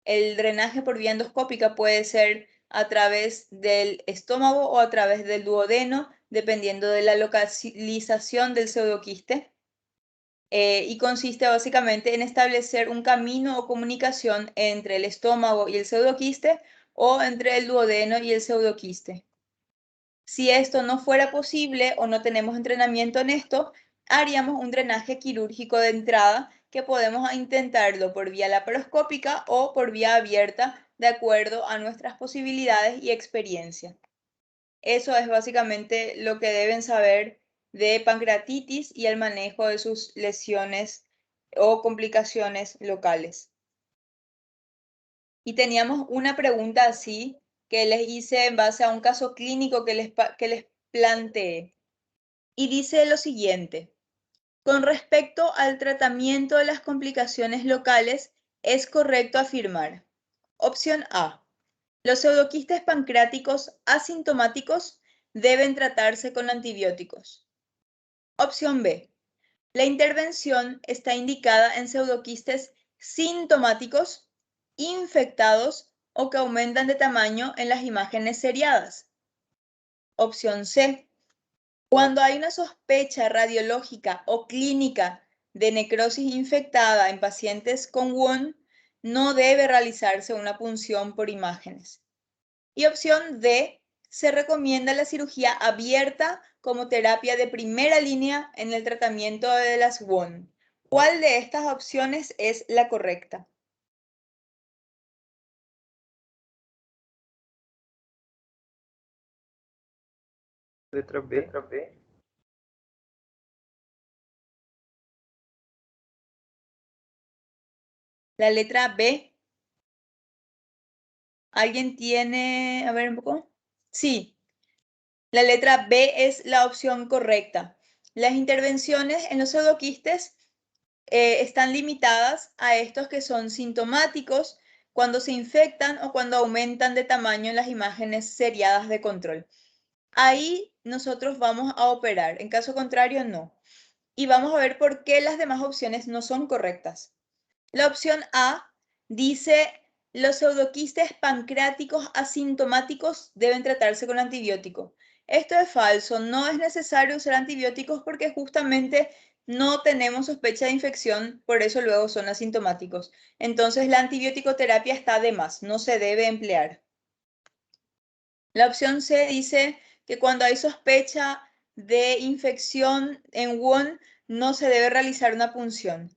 El drenaje por vía endoscópica puede ser a través del estómago o a través del duodeno, dependiendo de la localización del pseudoquiste. Y consiste básicamente en establecer un camino o comunicación entre el estómago y el pseudoquiste o entre el duodeno y el pseudoquiste. Si esto no fuera posible o no tenemos entrenamiento en esto, haríamos un drenaje quirúrgico de entrada que podemos intentarlo por vía laparoscópica o por vía abierta de acuerdo a nuestras posibilidades y experiencia. Eso es básicamente lo que deben saber de pancreatitis y el manejo de sus lesiones o complicaciones locales. Y teníamos una pregunta así que les hice en base a un caso clínico que les planteé. Y dice lo siguiente: con respecto al tratamiento de las complicaciones locales, es correcto afirmar. Opción A. Los pseudoquistes pancreáticos asintomáticos deben tratarse con antibióticos. Opción B. La intervención está indicada en pseudoquistes sintomáticos, infectados o que aumentan de tamaño en las imágenes seriadas. Opción C. Cuando hay una sospecha radiológica o clínica de necrosis infectada en pacientes con WON, no debe realizarse una punción por imágenes. Y opción D. Se recomienda la cirugía abierta como terapia de primera línea en el tratamiento de las WON. ¿Cuál de estas opciones es la correcta? Letra B. La letra B. ¿Alguien tiene, a ver un poco? Sí, la letra B es la opción correcta. Las intervenciones en los pseudoquistes están limitadas a estos que son sintomáticos cuando se infectan o cuando aumentan de tamaño en las imágenes seriadas de control. Ahí nosotros vamos a operar, en caso contrario no. Y vamos a ver por qué las demás opciones no son correctas. La opción A dice: los pseudoquistes pancreáticos asintomáticos deben tratarse con antibiótico. Esto es falso, no es necesario usar antibióticos porque justamente no tenemos sospecha de infección, por eso luego son asintomáticos. Entonces la antibiótico-terapia está de más, no se debe emplear. La opción C dice que cuando hay sospecha de infección en WON no se debe realizar una punción.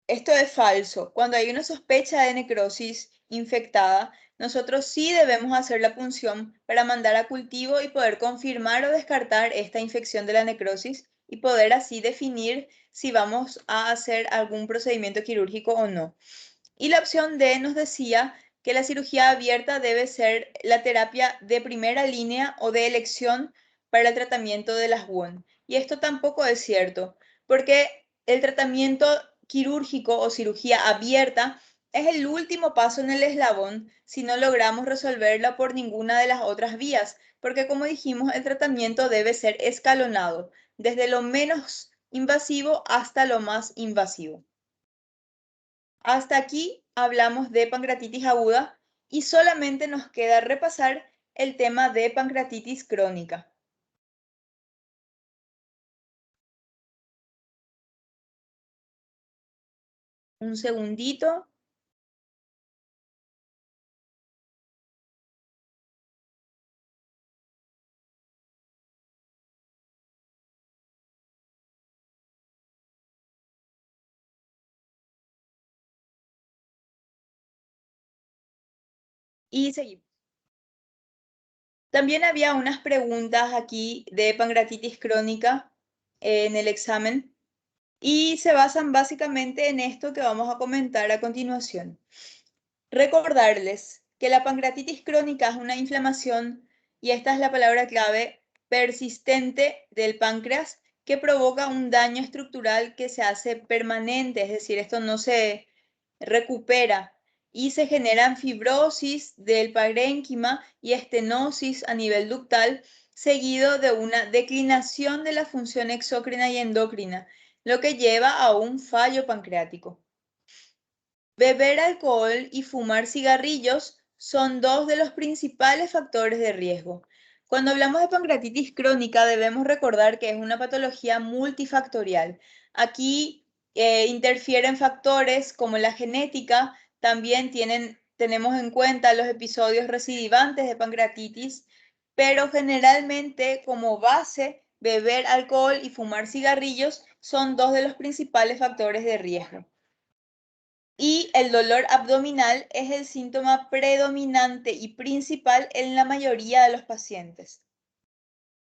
Esto es falso. Cuando hay una sospecha de necrosis infectada, nosotros sí debemos hacer la punción para mandar a cultivo y poder confirmar o descartar esta infección de la necrosis y poder así definir si vamos a hacer algún procedimiento quirúrgico o no. Y la opción D nos decía que la cirugía abierta debe ser la terapia de primera línea o de elección para el tratamiento de las WON. Y esto tampoco es cierto, porque el tratamiento quirúrgico o cirugía abierta es el último paso en el eslabón si no logramos resolverla por ninguna de las otras vías, porque como dijimos, el tratamiento debe ser escalonado, desde lo menos invasivo hasta lo más invasivo. Hasta aquí hablamos de pancreatitis aguda y solamente nos queda repasar el tema de pancreatitis crónica. Un segundito. Y seguimos. También había unas preguntas aquí de pancreatitis crónica en el examen y se basan básicamente en esto que vamos a comentar a continuación. Recordarles que la pancreatitis crónica es una inflamación, y esta es la palabra clave, persistente del páncreas, que provoca un daño estructural que se hace permanente, es decir, esto no se recupera, y se generan fibrosis del parénquima y estenosis a nivel ductal, seguido de una declinación de la función exócrina y endocrina, lo que lleva a un fallo pancreático. Beber alcohol y fumar cigarrillos son dos de los principales factores de riesgo. Cuando hablamos de pancreatitis crónica, debemos recordar que es una patología multifactorial. Aquí interfieren factores como la genética, también tenemos en cuenta los episodios recidivantes de pancreatitis, pero generalmente como base, beber alcohol y fumar cigarrillos son dos de los principales factores de riesgo. Y el dolor abdominal es el síntoma predominante y principal en la mayoría de los pacientes.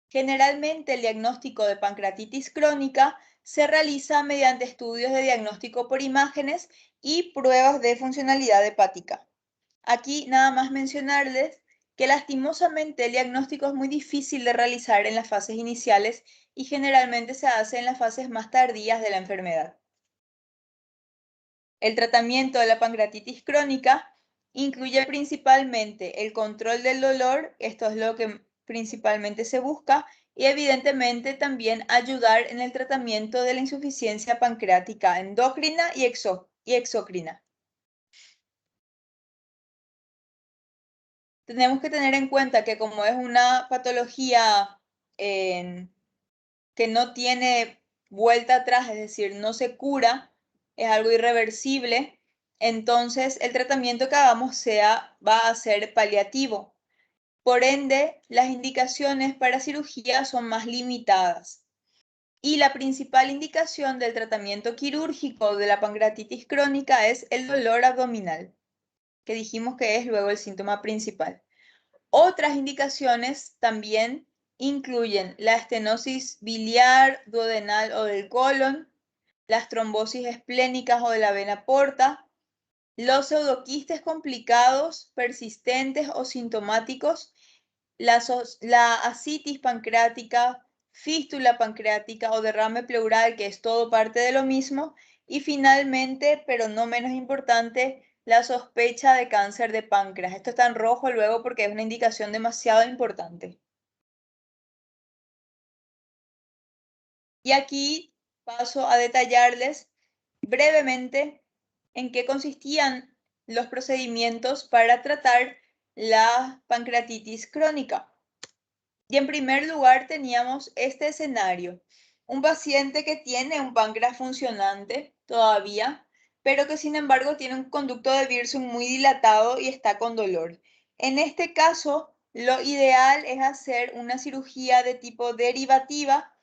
Generalmente el diagnóstico de pancreatitis crónica se realiza mediante estudios de diagnóstico por imágenes y pruebas de funcionalidad hepática. Aquí nada más mencionarles que lastimosamente el diagnóstico es muy difícil de realizar en las fases iniciales y generalmente se hace en las fases más tardías de la enfermedad. El tratamiento de la pancreatitis crónica incluye principalmente el control del dolor, esto es lo que principalmente se busca, y evidentemente también ayudar en el tratamiento de la insuficiencia pancreática endocrina y exócrina. Tenemos que tener en cuenta que como es una patología que no tiene vuelta atrás, es decir, no se cura, es algo irreversible, entonces el tratamiento que hagamos va a ser paliativo. Por ende, las indicaciones para cirugía son más limitadas. Y la principal indicación del tratamiento quirúrgico de la pancreatitis crónica es el dolor abdominal, que dijimos que es luego el síntoma principal. Otras indicaciones también incluyen la estenosis biliar, duodenal o del colon, las trombosis esplénicas o de la vena porta, los pseudoquistes complicados, persistentes o sintomáticos, la ascitis pancreática, fístula pancreática o derrame pleural, que es todo parte de lo mismo, y finalmente, pero no menos importante, la sospecha de cáncer de páncreas. Esto está en rojo luego porque es una indicación demasiado importante. Y aquí paso a detallarles brevemente en qué consistían los procedimientos para tratar la pancreatitis crónica. Y en primer lugar teníamos este escenario. Un paciente que tiene un páncreas funcionante todavía, pero que sin embargo tiene un conducto de Wirsung muy dilatado y está con dolor. En este caso, lo ideal es hacer una cirugía de tipo derivativa,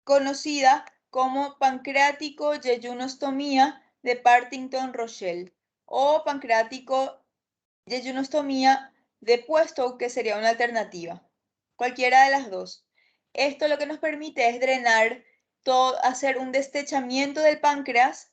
conocida como pancreático yeyunostomía de Partington-Rochelle o pancreático yeyunostomía de Puestow, que sería una alternativa. Cualquiera de las dos. Esto lo que nos permite es drenar hacer un destechamiento del páncreas.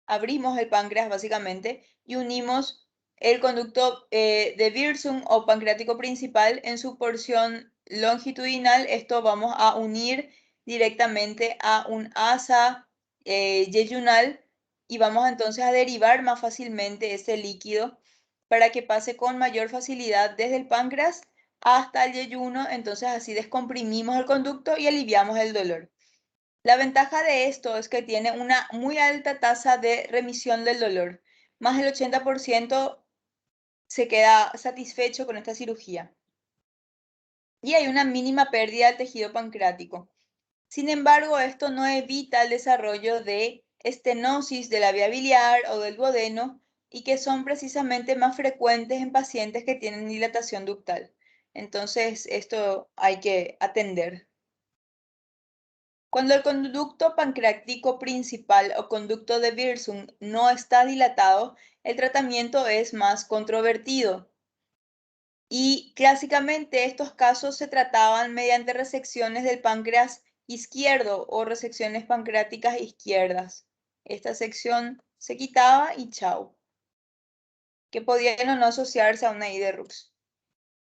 Abrimos el páncreas básicamente y unimos el conducto de Wirsung o pancreático principal en su porción longitudinal. Esto vamos a unir directamente a un asa yeyunal y vamos entonces a derivar más fácilmente ese líquido para que pase con mayor facilidad desde el páncreas hasta el yeyuno. Entonces así descomprimimos el conducto y aliviamos el dolor. La ventaja de esto es que tiene una muy alta tasa de remisión del dolor. Más del 80% se queda satisfecho con esta cirugía. Y hay una mínima pérdida del tejido pancreático. Sin embargo, esto no evita el desarrollo de estenosis de la vía biliar o del duodeno, y que son precisamente más frecuentes en pacientes que tienen dilatación ductal. Entonces, esto hay que atender. Cuando el conducto pancreático principal o conducto de Wirsung no está dilatado, el tratamiento es más controvertido. Y clásicamente estos casos se trataban mediante resecciones del páncreas izquierdo o resecciones pancreáticas izquierdas. Esta sección se quitaba y chao. que podían o no asociarse a una I de Rux.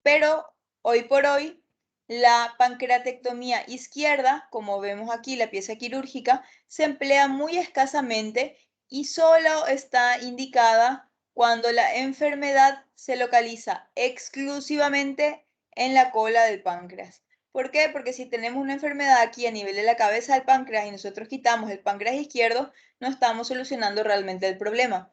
Pero hoy por hoy, la pancreatectomía izquierda, como vemos aquí, la pieza quirúrgica, se emplea muy escasamente y solo está indicada cuando la enfermedad se localiza exclusivamente en la cola del páncreas. ¿Por qué? Porque si tenemos una enfermedad aquí a nivel de la cabeza del páncreas y nosotros quitamos el páncreas izquierdo, no estamos solucionando realmente el problema.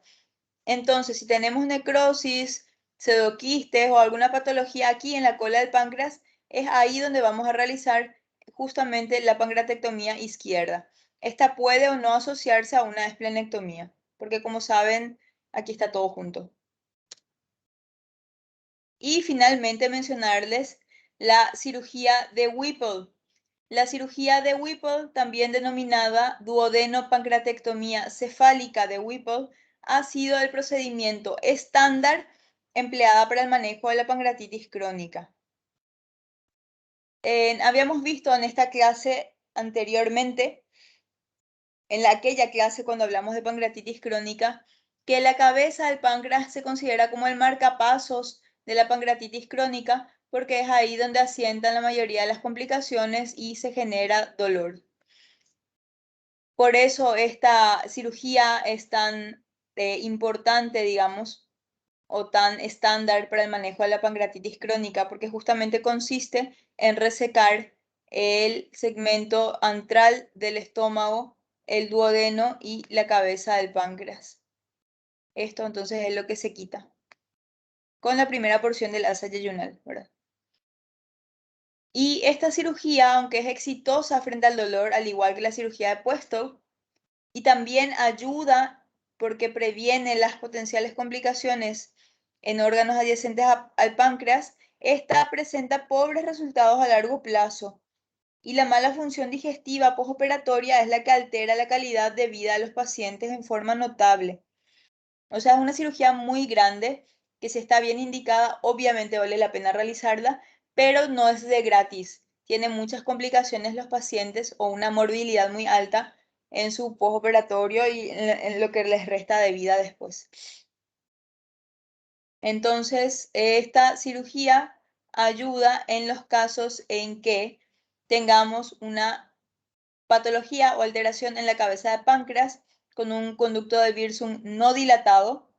Entonces, si tenemos necrosis, pseudoquistes o alguna patología aquí en la cola del páncreas, es ahí donde vamos a realizar justamente la pancreatectomía izquierda. Esta puede o no asociarse a una esplenectomía, porque como saben, aquí está todo junto. Y finalmente mencionarles la cirugía de Whipple. La cirugía de Whipple, también denominada duodenopancreatectomía cefálica de Whipple, ha sido el procedimiento estándar empleada para el manejo de la pancreatitis crónica. Habíamos visto en esta clase anteriormente, en aquella clase cuando hablamos de pancreatitis crónica, que la cabeza del páncreas se considera como el marcapasos de la pancreatitis crónica porque es ahí donde asientan la mayoría de las complicaciones y se genera dolor. Por eso esta cirugía es tan importante, digamos, o tan estándar para el manejo de la pancreatitis crónica, porque justamente consiste en resecar el segmento antral del estómago, el duodeno y la cabeza del páncreas. Esto entonces es lo que se quita con la primera porción del asa yeyunal, ¿verdad? Y esta cirugía, aunque es exitosa frente al dolor, al igual que la cirugía de puesto, y también ayuda porque previene las potenciales complicaciones en órganos adyacentes al páncreas, esta presenta pobres resultados a largo plazo. Y la mala función digestiva postoperatoria es la que altera la calidad de vida de los pacientes en forma notable. O sea, es una cirugía muy grande que si está bien indicada, obviamente vale la pena realizarla, pero no es de gratis. Tiene muchas complicaciones los pacientes o una morbilidad muy alta en su postoperatorio y en lo que les resta de vida después. Entonces, esta cirugía ayuda en los casos en que tengamos una patología o alteración en la cabeza de páncreas con un conducto de Wirsung no dilatado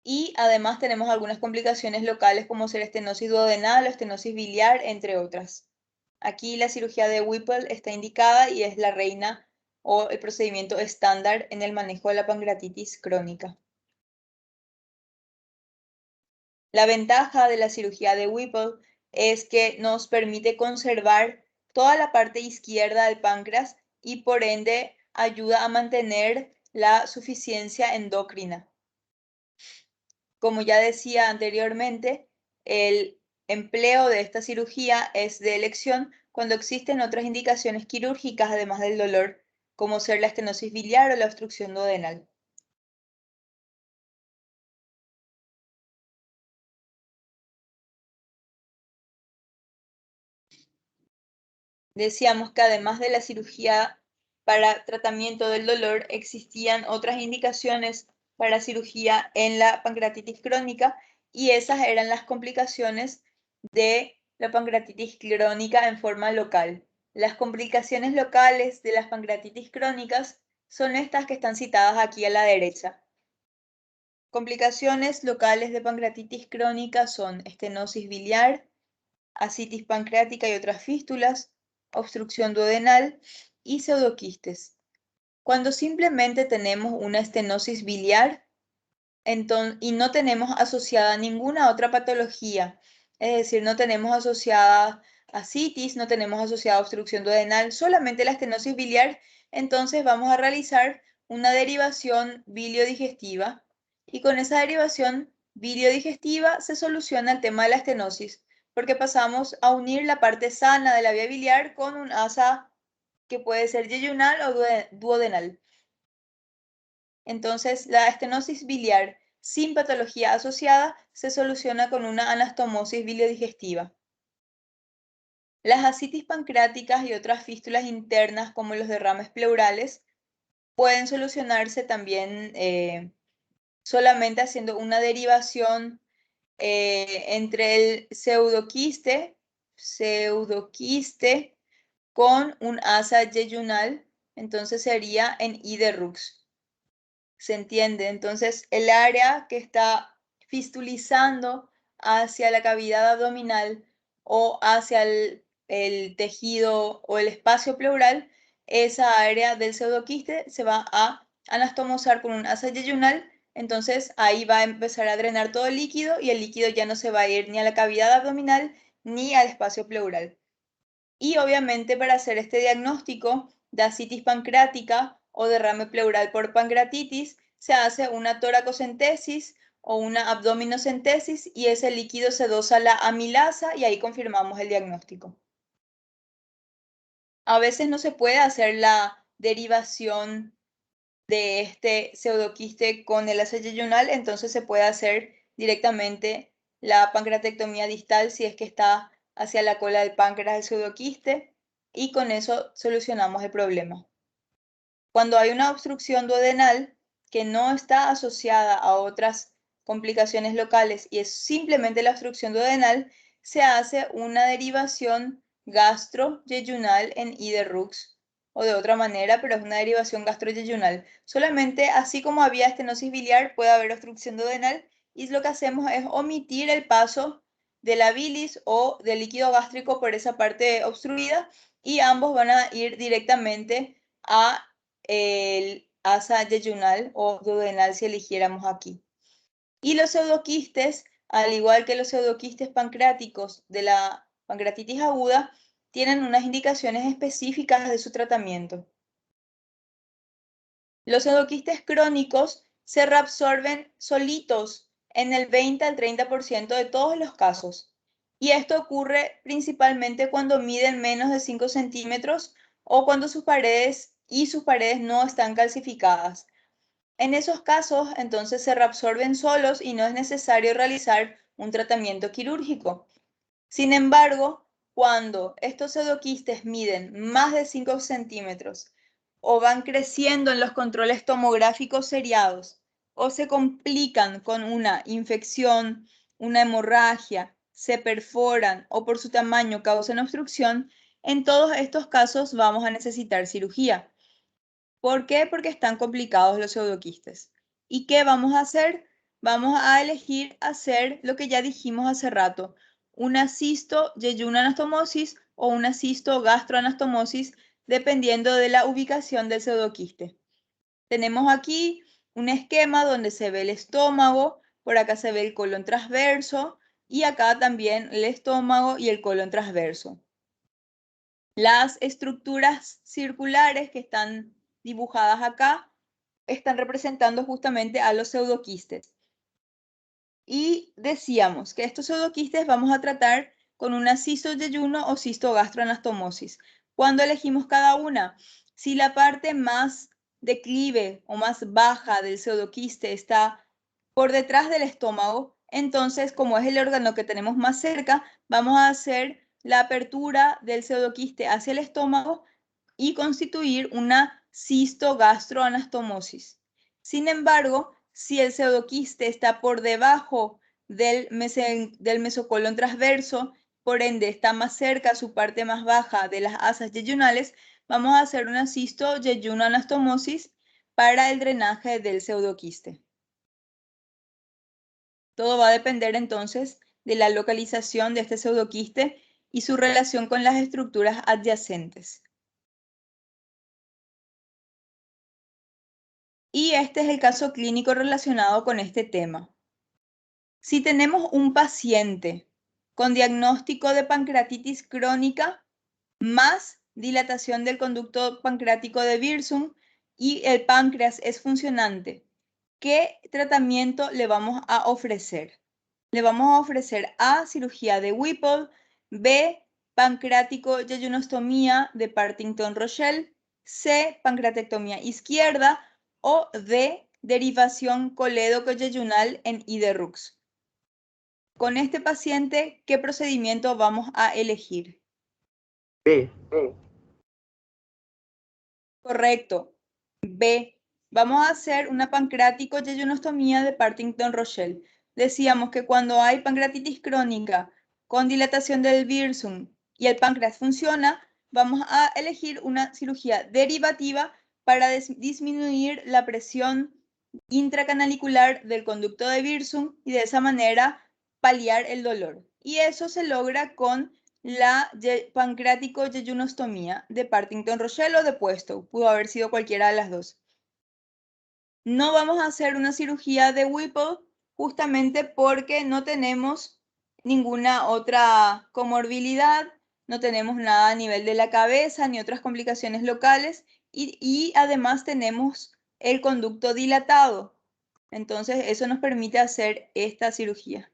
y además tenemos algunas complicaciones locales como ser estenosis duodenal o estenosis biliar, entre otras. Aquí la cirugía de Whipple está indicada y es la reina o el procedimiento estándar en el manejo de la pancreatitis crónica. La ventaja de la cirugía de Whipple es que nos permite conservar toda la parte izquierda del páncreas y por ende ayuda a mantener la suficiencia endocrina. Como ya decía anteriormente, el empleo de esta cirugía es de elección cuando existen otras indicaciones quirúrgicas además del dolor, como ser la estenosis biliar o la obstrucción duodenal. Decíamos que además de la cirugía para tratamiento del dolor, existían otras indicaciones para cirugía en la pancreatitis crónica y esas eran las complicaciones de la pancreatitis crónica en forma local. Las complicaciones locales de las pancreatitis crónicas son estas que están citadas aquí a la derecha. Complicaciones locales de pancreatitis crónica son estenosis biliar, ascitis pancreática y otras fístulas, obstrucción duodenal y pseudoquistes. Cuando simplemente tenemos una estenosis biliar y no tenemos asociada ninguna otra patología, es decir, no tenemos asociada ascitis, no tenemos asociada obstrucción duodenal, solamente la estenosis biliar, entonces vamos a realizar una derivación biliodigestiva y con esa derivación biliodigestiva se soluciona el tema de la estenosis porque pasamos a unir la parte sana de la vía biliar con un asa que puede ser yeyunal o duodenal. Entonces, la estenosis biliar sin patología asociada se soluciona con una anastomosis biliodigestiva. Las ascitis pancreáticas y otras fístulas internas como los derrames pleurales pueden solucionarse también solamente haciendo una derivación entre el pseudoquiste con un asa yeyunal, entonces sería en I de Rux. ¿Se entiende? Entonces el área que está fistulizando hacia la cavidad abdominal o hacia el tejido o el espacio pleural, esa área del pseudoquiste se va a anastomosar con un asa yeyunal. Entonces ahí va a empezar a drenar todo el líquido y el líquido ya no se va a ir ni a la cavidad abdominal ni al espacio pleural. Y obviamente para hacer este diagnóstico de ascitis pancreática o derrame pleural por pancreatitis, se hace una toracocentesis o una abdominocentesis y ese líquido se dosa a la amilasa y ahí confirmamos el diagnóstico. A veces no se puede hacer la derivación de este pseudoquiste con el asa yeyunal, entonces se puede hacer directamente la pancreatectomía distal si es que está hacia la cola del páncreas el pseudoquiste y con eso solucionamos el problema. Cuando hay una obstrucción duodenal que no está asociada a otras complicaciones locales y es simplemente la obstrucción duodenal, se hace una derivación gastroyeyunal en I de Rux o de otra manera, pero es una derivación gastroyeyunal. Solamente así como había estenosis biliar, puede haber obstrucción duodenal y lo que hacemos es omitir el paso de la bilis o del líquido gástrico por esa parte obstruida y ambos van a ir directamente a el asa yeyunal o duodenal si eligiéramos aquí. Y los pseudoquistes, al igual que los pseudoquistes pancreáticos de la pancreatitis aguda, tienen unas indicaciones específicas de su tratamiento. Los pseudoquistes crónicos se reabsorben solitos en el 20 al 30% de todos los casos. Y esto ocurre principalmente cuando miden menos de 5 centímetros o cuando sus paredes no están calcificadas. En esos casos, entonces se reabsorben solos y no es necesario realizar un tratamiento quirúrgico. Sin embargo, cuando estos pseudoquistes miden más de 5 centímetros o van creciendo en los controles tomográficos seriados o se complican con una infección, una hemorragia, se perforan o por su tamaño causan obstrucción, en todos estos casos vamos a necesitar cirugía. ¿Por qué? Porque están complicados los pseudoquistes. ¿Y qué vamos a hacer? Vamos a elegir hacer lo que ya dijimos hace rato, una cisto-yeyuno-anastomosis o una cisto-gastroanastomosis, dependiendo de la ubicación del pseudoquiste. Tenemos aquí un esquema donde se ve el estómago, por acá se ve el colon transverso y acá también el estómago y el colon transverso. Las estructuras circulares que están dibujadas acá están representando justamente a los pseudoquistes. Y decíamos que estos pseudoquistes vamos a tratar con una cisto-yeyuno o cisto-gastroanastomosis. ¿Cuándo elegimos cada una? Si la parte más declive o más baja del pseudoquiste está por detrás del estómago, entonces como es el órgano que tenemos más cerca, vamos a hacer la apertura del pseudoquiste hacia el estómago y constituir una cisto-gastroanastomosis. Sin embargo, si el pseudoquiste está por debajo del mesocolon transverso, por ende está más cerca a su parte más baja de las asas yeyunales, vamos a hacer una cisto-yeyuno-anastomosis para el drenaje del pseudoquiste. Todo va a depender entonces de la localización de este pseudoquiste y su relación con las estructuras adyacentes. Y este es el caso clínico relacionado con este tema. Si tenemos un paciente con diagnóstico de pancreatitis crónica más dilatación del conducto pancreático de Wirsung y el páncreas es funcionante, ¿qué tratamiento le vamos a ofrecer? Le vamos a ofrecer A, cirugía de Whipple, B, pancreático yeyunostomía de Partington-Rochelle, C, pancreatectomía izquierda o D, derivación colédoco-yeyunal en I de Rux. Con este paciente, ¿qué procedimiento vamos a elegir? B. Correcto. B. Vamos a hacer una pancreático-yejunostomía de Partington-Rochelle. Decíamos que cuando hay pancreatitis crónica con dilatación del Wirsung y el páncreas funciona, vamos a elegir una cirugía derivativa para disminuir la presión intracanalicular del conducto de Wirsung y de esa manera paliar el dolor. Y eso se logra con la pancreático-yejunostomía de Partington-Rochelle o de Puestow. Pudo haber sido cualquiera de las dos. No vamos a hacer una cirugía de Whipple justamente porque no tenemos ninguna otra comorbilidad, no tenemos nada a nivel de la cabeza ni otras complicaciones locales y además tenemos el conducto dilatado. Entonces eso nos permite hacer esta cirugía.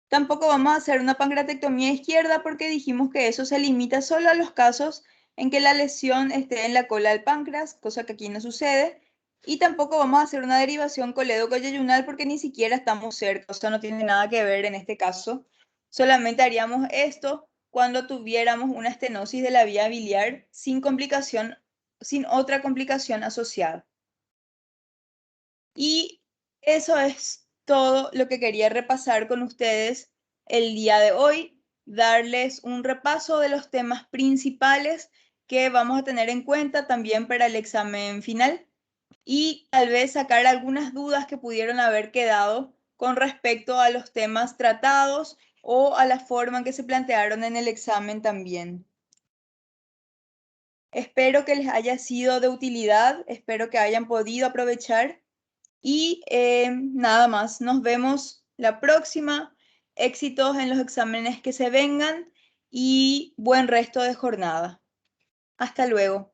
Tampoco vamos a hacer una pancreatectomía izquierda porque dijimos que eso se limita solo a los casos en que la lesión esté en la cola del páncreas, cosa que aquí no sucede. Y tampoco vamos a hacer una derivación colédoco-yeyunal porque ni siquiera estamos cerca, o sea, no tiene nada que ver en este caso. Solamente haríamos esto cuando tuviéramos una estenosis de la vía biliar sin complicación, sin otra complicación asociada. Y eso es todo lo que quería repasar con ustedes el día de hoy, darles un repaso de los temas principales que vamos a tener en cuenta también para el examen final y tal vez sacar algunas dudas que pudieron haber quedado con respecto a los temas tratados o a la forma en que se plantearon en el examen también. Espero que les haya sido de utilidad, espero que hayan podido aprovechar y nada más. Nos vemos la próxima. Éxitos en los exámenes que se vengan y buen resto de jornada. Hasta luego.